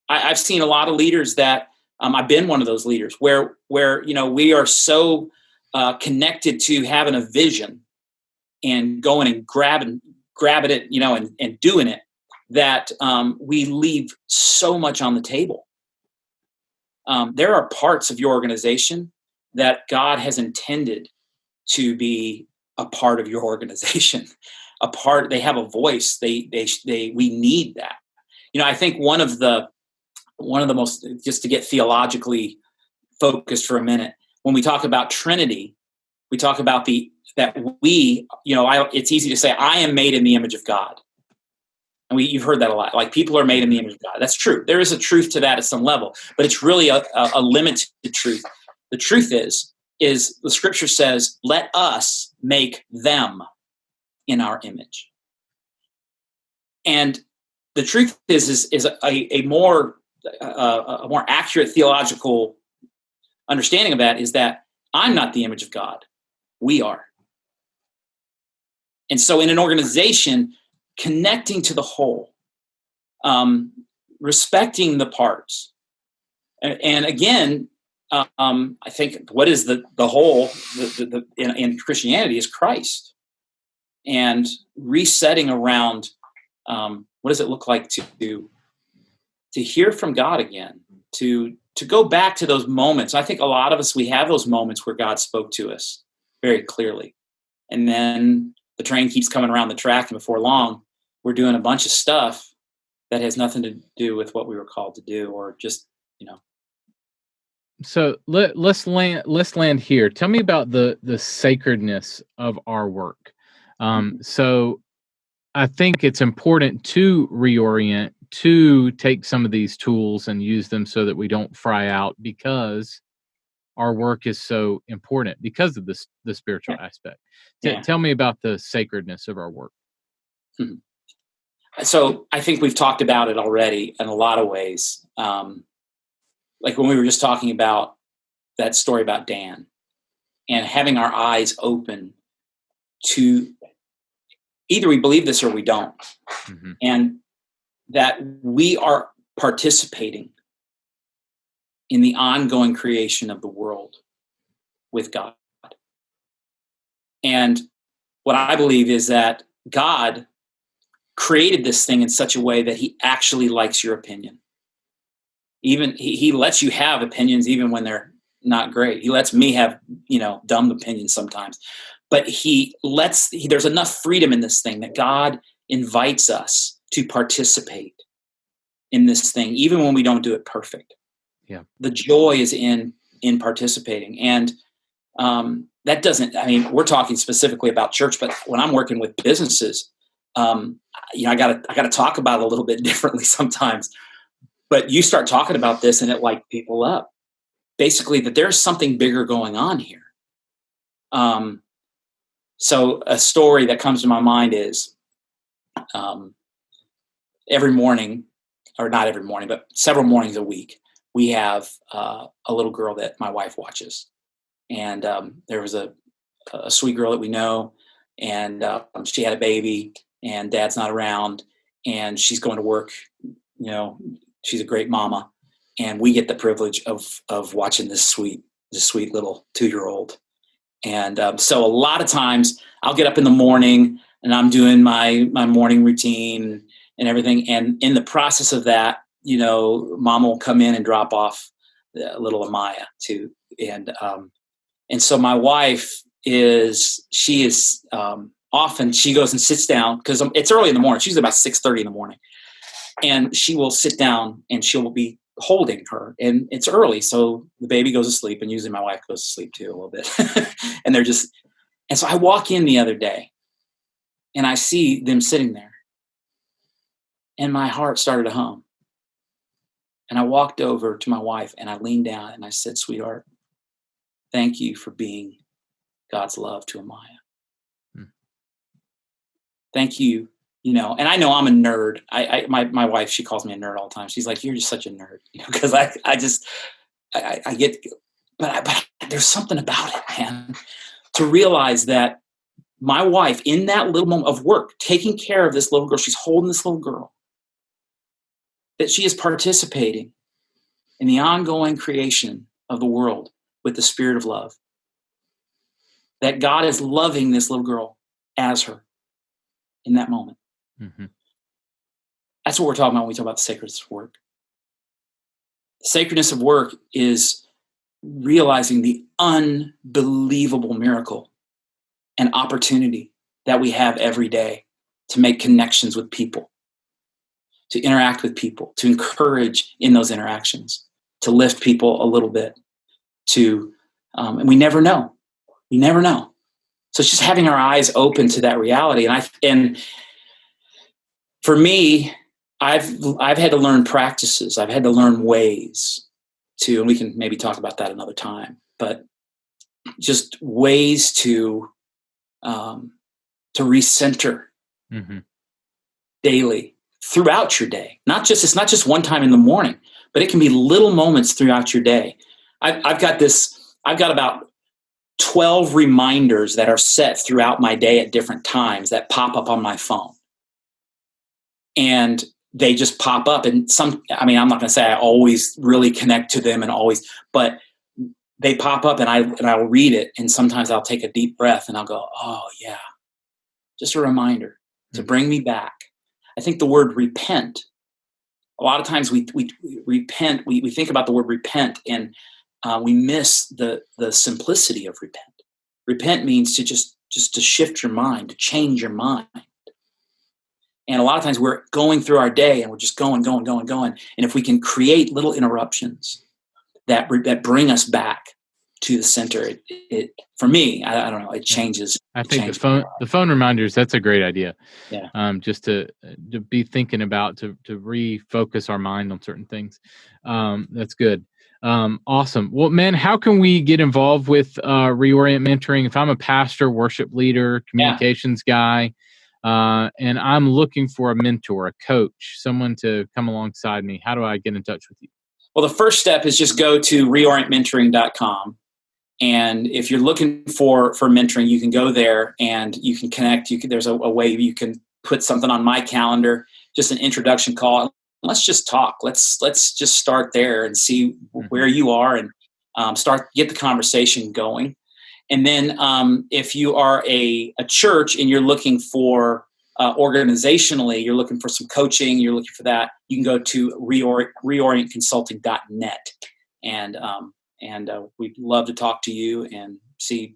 [SPEAKER 4] I've seen a lot of leaders that I've been one of those leaders where we are so connected to having a vision and going and grabbing it, and doing it, that we leave so much on the table. There are parts of your organization that God has intended to be a part of your organization, they have a voice. We need that. I think one of the most, just to get theologically focused for a minute, when we talk about Trinity, we talk about it's easy to say, I am made in the image of God. And you've heard that a lot. Like, people are made in the image of God. That's true. There is a truth to that at some level, but it's really a limited truth. The truth is the scripture says, let us make them in our image. And the truth is a more accurate theological understanding of that is that I'm not the image of God. We are. And so in an organization, connecting to the whole, respecting the parts. And again, I think what is the whole in Christianity is Christ, and resetting around what does it look like to hear from God again, to go back to those moments. I think a lot of us, we have those moments where God spoke to us very clearly, and then the train keeps coming around the track, and before long, we're doing a bunch of stuff that has nothing to do with what we were called to do, or just
[SPEAKER 1] So let's land here. Tell me about the sacredness of our work. So I think it's important to reorient, to take some of these tools and use them so that we don't fry out, because our work is so important because of the spiritual aspect. Tell me about the sacredness of our work.
[SPEAKER 4] So I think we've talked about it already in a lot of ways. Like when we were just talking about that story about Dan, and having our eyes open to either we believe this or we don't. Mm-hmm. And that we are participating in the ongoing creation of the world with God. And what I believe is that God created this thing in such a way that he actually likes your opinion. Even he lets you have opinions even when they're not great. He lets me have, dumb opinions sometimes. But there's enough freedom in this thing that God invites us to participate in this thing, even when we don't do it perfect.
[SPEAKER 1] Yeah.
[SPEAKER 4] The joy is in participating. And that doesn't, we're talking specifically about church, but when I'm working with businesses, I gotta talk about it a little bit differently sometimes. But you start talking about this and it lights people up. Basically, that there's something bigger going on here. So a story that comes to my mind is every morning, or not every morning, but several mornings a week, we have a little girl that my wife watches. And there was a sweet girl that we know, and she had a baby, and dad's not around, and she's going to work. She's a great mama, and we get the privilege of watching this sweet little 2-year-old. And so a lot of times I'll get up in the morning and I'm doing my morning routine and everything. And in the process of that, mom will come in and drop off little Amaya too. And so my wife often she goes and sits down because it's early in the morning. She's about 6:30 in the morning, and she will sit down and she'll be holding her, and it's early, so the baby goes to sleep, and usually my wife goes to sleep too a little bit. And so I walk in the other day and I see them sitting there, and my heart started to hum. And I walked over to my wife and I leaned down and I said, "Sweetheart, thank you for being God's love to Amaya. Thank you." And I know I'm a nerd. My wife, she calls me a nerd all the time. She's like, "You're just such a nerd," because I get, but there's something about it, man, to realize that my wife, in that little moment of work, taking care of this little girl, she's holding this little girl, that she is participating in the ongoing creation of the world with the spirit of love, that God is loving this little girl as her in that moment. Mm-hmm. That's what we're talking about when we talk about the sacredness of work. The sacredness of work is realizing the unbelievable miracle and opportunity that we have every day to make connections with people, to interact with people, to encourage in those interactions, to lift people a little bit, and we never know. We never know. So it's just having our eyes open to that reality. And for me, I've had to learn practices. I've had to learn ways to, and we can maybe talk about that another time, but just ways to recenter daily throughout your day. It's not just one time in the morning, but it can be little moments throughout your day. I've got about 12 reminders that are set throughout my day at different times that pop up on my phone. And they just pop up, and I'm not going to say I always really connect to them but they pop up and I'll read it. And sometimes I'll take a deep breath and I'll go, "Oh yeah," just a reminder to bring me back. I think the word repent, a lot of times we repent, we think about the word repent, and we miss the simplicity of repent. Repent means to just to shift your mind, to change your mind. And a lot of times we're going through our day and we're just going. And if we can create little interruptions that bring us back to the center, it for me, I don't know, it changes.
[SPEAKER 1] I think the phone reminders, that's a great idea.
[SPEAKER 4] Yeah.
[SPEAKER 1] Just to be thinking about, to refocus our mind on certain things. That's good. Awesome. Well, man, how can we get involved with ReOrient Mentoring? If I'm a pastor, worship leader, communications guy, and I'm looking for a mentor, a coach, someone to come alongside me, how do I get in touch with you?
[SPEAKER 4] Well, the first step is just go to ReOrientMentoring.com. And if you're looking for mentoring, you can go there and you can connect. There's a way you can put something on my calendar, just an introduction call. Let's just talk. Let's just start there and see where you are and get the conversation going. And then if you are a church and you're looking for organizationally, you're looking for some coaching, you're looking for that, you can go to reorientconsulting.net. And we'd love to talk to you and see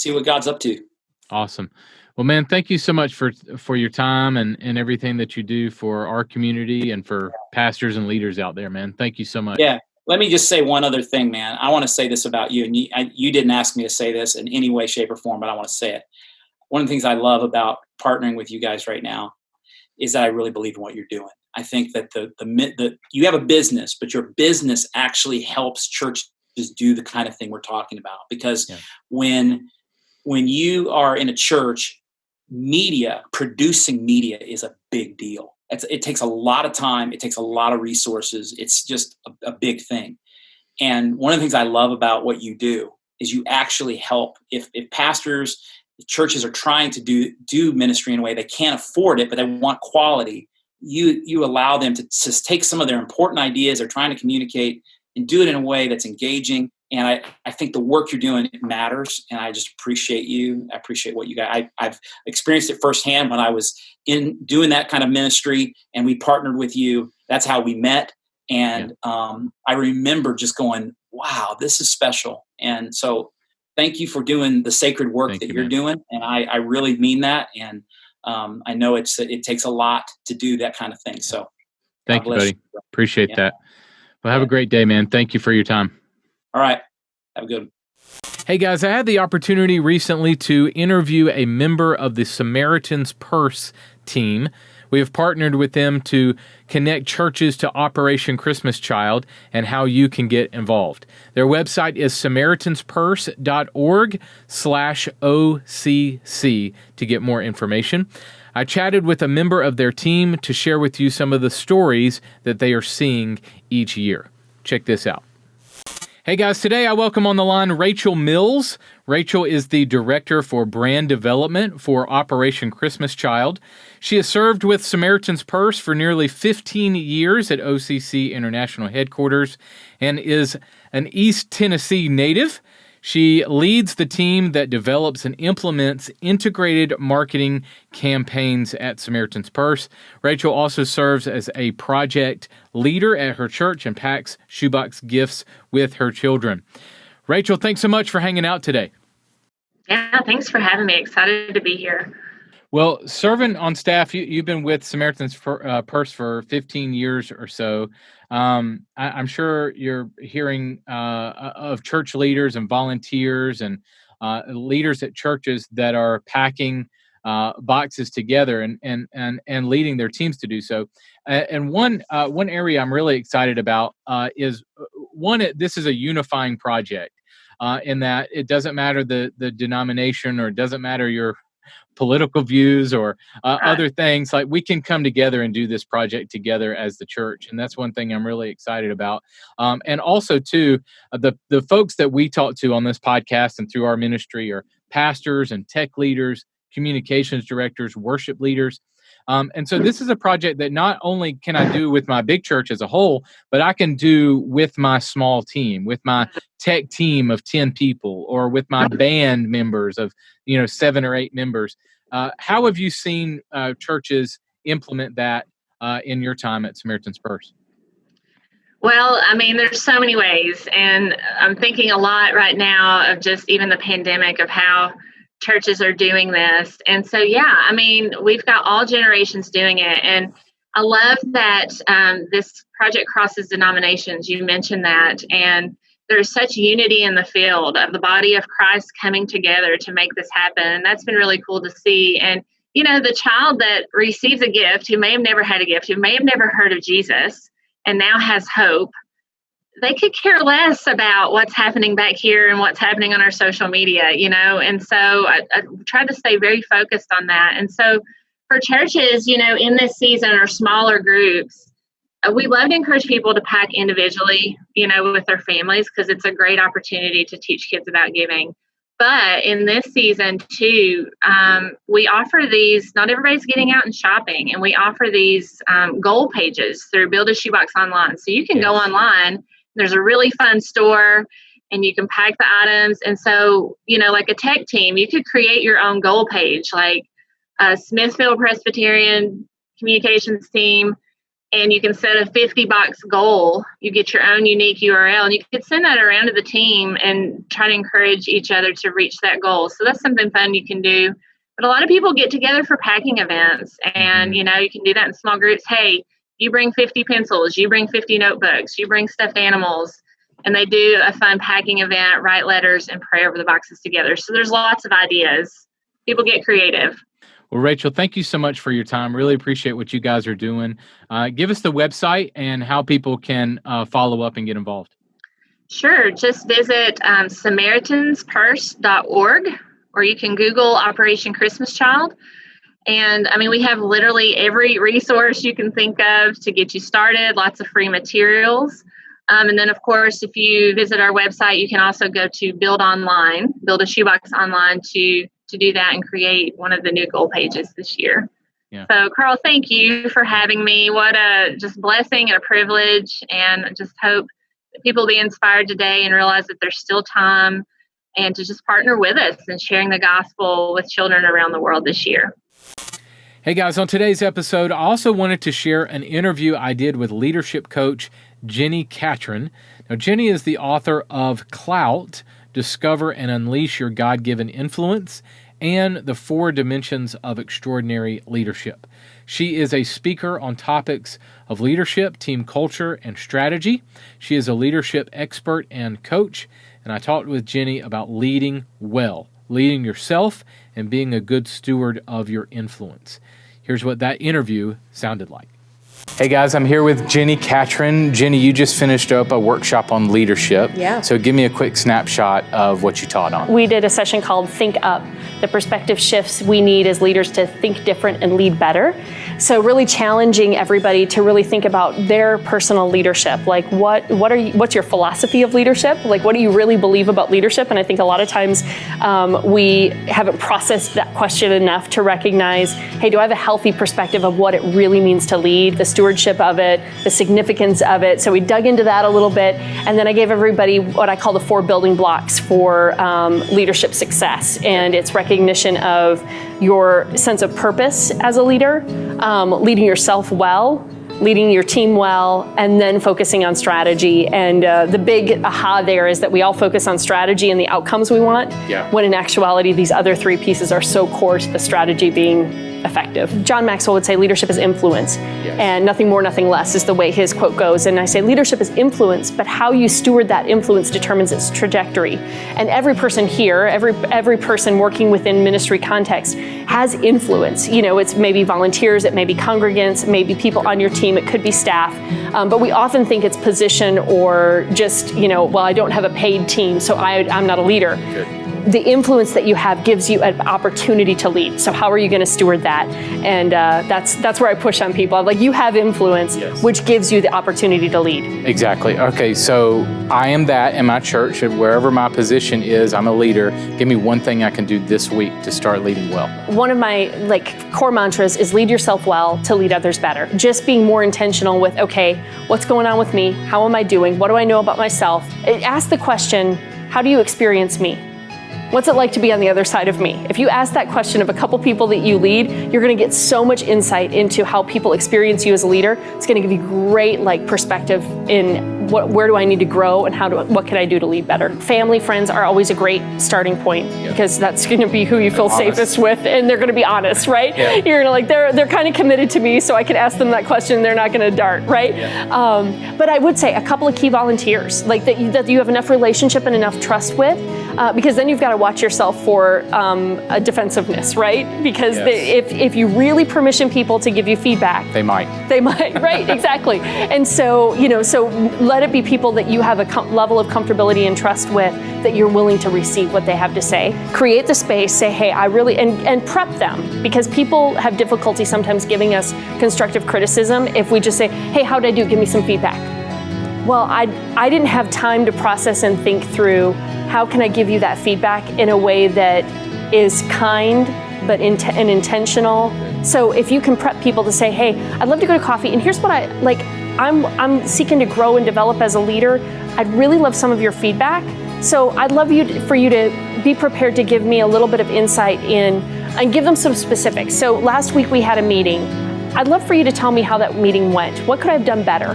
[SPEAKER 4] what God's up to.
[SPEAKER 1] Awesome. Well, man, thank you so much for your time and everything that you do for our community and for pastors and leaders out there, man. Thank you so much.
[SPEAKER 4] Yeah. Let me just say one other thing, man. I want to say this about you, and you didn't ask me to say this in any way, shape, or form, but I want to say it. One of the things I love about partnering with you guys right now is that I really believe in what you're doing. I think that the you have a business, but your business actually helps churches do the kind of thing we're talking about. Because when you are in a church, producing media is a big deal. It takes a lot of time. It takes a lot of resources. It's just a big thing. And one of the things I love about what you do is you actually help. If pastors, if churches are trying to do ministry in a way they can't afford it, but they want quality, you allow them to just take some of their important ideas they're trying to communicate and do it in a way that's engaging. And I think the work you're doing, it matters. And I just appreciate you. I appreciate what you got. I've experienced it firsthand when I was in doing that kind of ministry and we partnered with you. That's how we met. And I remember just going, wow, this is special. And so thank you for doing the sacred work that you're doing. And I really mean that. And I know it takes a lot to do that kind of thing. So
[SPEAKER 1] thank you, buddy. Appreciate that. Well, have a great day, man. Thank you for your time.
[SPEAKER 4] All right. Have a good one.
[SPEAKER 1] Hey, guys, I had the opportunity recently to interview a member of the Samaritan's Purse team. We have partnered with them to connect churches to Operation Christmas Child and how you can get involved. Their website is samaritanspurse.org/OCC to get more information. I chatted with a member of their team to share with you some of the stories that they are seeing each year. Check this out. Hey guys, today I welcome on the line Rachel Mills. Rachel is the Director for Brand Development for Operation Christmas Child. She has served with Samaritan's Purse for nearly 15 years at OCC International Headquarters and is an East Tennessee native. She leads the team that develops and implements integrated marketing campaigns at Samaritan's Purse. Rachel also serves as a project leader at her church and packs shoebox gifts with her children. Rachel, thanks so much for hanging out today.
[SPEAKER 5] Yeah, thanks for having me. Excited to be here.
[SPEAKER 1] Well, serving on staff, you've been with Samaritan's Purse for 15 years or so. I'm sure you're hearing of church leaders and volunteers and leaders at churches that are packing boxes together and leading their teams to do so. And one area I'm really excited about is this is a unifying project in that it doesn't matter the denomination, or it doesn't matter your political views or other things. Like, we can come together and do this project together as the church. And that's one thing I'm really excited about. And also too, the folks that we talk to on this podcast and through our ministry are pastors and tech leaders, communications directors, worship leaders. And so this is a project that not only can I do with my big church as a whole, but I can do with my small team, with my tech team of 10 people, or with my band members of 7 or 8 members. How have you seen churches implement that in your time at Samaritan's Purse?
[SPEAKER 5] Well, I mean, there's so many ways, and I'm thinking a lot right now of just even the pandemic, of how churches are doing this. And so, I mean, we've got all generations doing it. And I love that this project crosses denominations. You mentioned that. And there's such unity in the field of the body of Christ coming together to make this happen. And that's been really cool to see. And, the child that receives a gift, who may have never had a gift, who may have never heard of Jesus and now has hope, they could care less about what's happening back here and what's happening on our social media, and so I try to stay very focused on that. And so for churches, in this season, or smaller groups, we love to encourage people to pack individually, with their families, because it's a great opportunity to teach kids about giving. But in this season too, we offer these, not everybody's getting out and shopping, and we offer these goal pages through Build a Shoebox Online. So you can go online. There's a really fun store, and you can pack the items. And so, like a tech team, you could create your own goal page, like a Smithfield Presbyterian communications team, and you can set a 50-box goal. You get your own unique URL, and you could send that around to the team and try to encourage each other to reach that goal. So that's something fun you can do. But a lot of people get together for packing events, and, you can do that in small groups. Hey, you bring 50 pencils, you bring 50 notebooks, you bring stuffed animals, and they do a fun packing event, write letters, and pray over the boxes together. So there's lots of ideas. People get creative.
[SPEAKER 1] Well, Rachel, thank you so much for your time. Really appreciate what you guys are doing. Give us the website and how people can follow up and get involved.
[SPEAKER 5] Sure. Just visit SamaritansPurse.org, or you can Google Operation Christmas Child. And we have literally every resource you can think of to get you started, lots of free materials. And then, of course, if you visit our website, you can also go to Build a Shoebox Online to do that and create one of the new goal pages this year. Yeah. So, Carl, thank you for having me. What a just blessing and a privilege. And I just hope that people will be inspired today and realize that there's still time, and to just partner with us in sharing the gospel with children around the world this year.
[SPEAKER 1] Hey guys, on today's episode, I also wanted to share an interview I did with leadership coach Jenni Catron. Now, Jenni is the author of Clout, Discover and Unleash Your God-Given Influence, and the 4 Dimensions of Extraordinary Leadership. She is a speaker on topics of leadership, team culture, and strategy. She is a leadership expert and coach, and I talked with Jenni about leading well, leading yourself, and being a good steward of your influence. Here's what that interview sounded like. Hey guys, I'm here with Jenni Catron. Jenni, you just finished up a workshop on leadership.
[SPEAKER 6] Yeah.
[SPEAKER 1] So give me a quick snapshot of what you taught on.
[SPEAKER 6] We did a session called Think Up, the perspective shifts we need as leaders to think different and lead better. So really challenging everybody to really think about their personal leadership. Like what's your philosophy of leadership? Like what do you really believe about leadership? And I think a lot of times we haven't processed that question enough to recognize, hey, do I have a healthy perspective of what it really means to lead, the stewardship of it, the significance of it? So we dug into that a little bit, and then I gave everybody what I call the 4 building blocks for leadership success. And it's recognition of your sense of purpose as a leader, leading yourself well, leading your team well, and then focusing on strategy. And the big aha there is that we all focus on strategy and the outcomes we want, when in actuality, these other 3 pieces are so core to the strategy being effective. John Maxwell would say leadership is influence, and nothing more, nothing less is the way his quote goes. And I say leadership is influence, but how you steward that influence determines its trajectory. And every person here, every person working within ministry context has influence. It's maybe volunteers, it may be congregants, it may be people on your team, it could be staff. But we often think it's position or just, well, I don't have a paid team, so I'm not a leader. Good. The influence that you have gives you an opportunity to lead. So how are you going to steward that? And that's where I push on people. I'm like, you have influence, which gives you the opportunity to lead. Exactly. Okay, so I am that in my church, and wherever my position is, I'm a leader. Give me one thing I can do this week to start leading well. One of my core mantras is lead yourself well to lead others better. Just being more intentional with, okay, what's going on with me? How am I doing? What do I know about myself? Ask the question, how do you experience me? What's it like to be on the other side of me? If you ask that question of a couple people that you lead, you're going to get so much insight into how people experience you as a leader. It's going to give you great perspective in where do I need to grow and what can I do to lead better. Family, friends are always a great starting point because that's going to be who you feel safest with, and they're going to be honest, right? Yeah. You're going to they're kind of committed to me, so I can ask them that question. They're not going to dart, right? Yeah. But I would say a couple of key volunteers, that you have enough relationship and enough trust with, because then you've got to watch yourself for a defensiveness, right? Because if you really permission people to give you feedback, they might, right? Exactly. And so let it be people that you have a level of comfortability and trust with, that you're willing to receive what they have to say. Create the space, say, hey, I really, and prep them, because people have difficulty sometimes giving us constructive criticism if we just say, hey, how did I do? Give me some feedback. Well, I didn't have time to process and think through, how can I give you that feedback in a way that is kind but and intentional? So if you can prep people to say, hey, I'd love to go to coffee, and here's what I'm seeking to grow and develop as a leader. I'd really love some of your feedback. So I'd love for you to be prepared to give me a little bit of insight in and give them some specifics. So last week we had a meeting. I'd love for you to tell me how that meeting went. What could I have done better?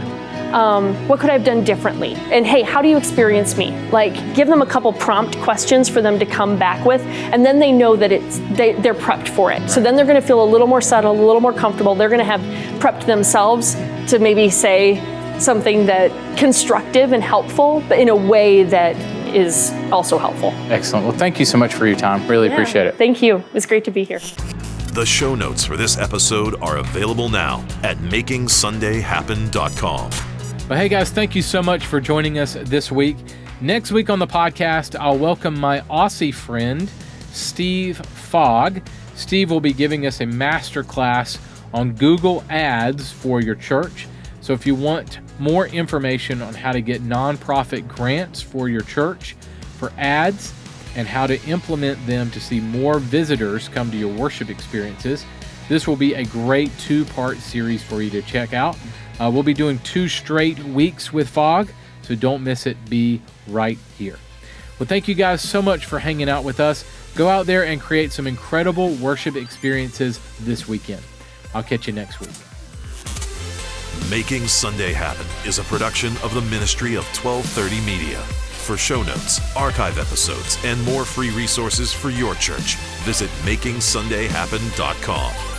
[SPEAKER 6] What could I have done differently? And hey, how do you experience me? Like, give them a couple prompt questions for them to come back with, and then they know that they're prepped for it. So then they're going to feel a little more settled, a little more comfortable. They're going to have prepped themselves to maybe say something that constructive and helpful, but in a way that is also helpful.
[SPEAKER 1] Excellent. Well, thank you so much for your time. Really appreciate it.
[SPEAKER 6] Thank you. It was great to be here.
[SPEAKER 2] The show notes for this episode are available now at makingsundayhappen.com.
[SPEAKER 1] Well, hey guys, thank you so much for joining us this week. Next week on the podcast, I'll welcome my Aussie friend, Steve Fogg. Steve will be giving us a master class on Google Ads for your church. So if you want more information on how to get nonprofit grants for your church for ads and how to implement them to see more visitors come to your worship experiences, this will be a great 2-part series for you to check out. We'll be doing 2 straight weeks with Fogg, so don't miss it. Be right here. Well, thank you guys so much for hanging out with us. Go out there and create some incredible worship experiences this weekend. I'll catch you next week.
[SPEAKER 2] Making Sunday Happen is a production of the ministry of 1230 Media. For show notes, archive episodes, and more free resources for your church, visit makingsundayhappen.com.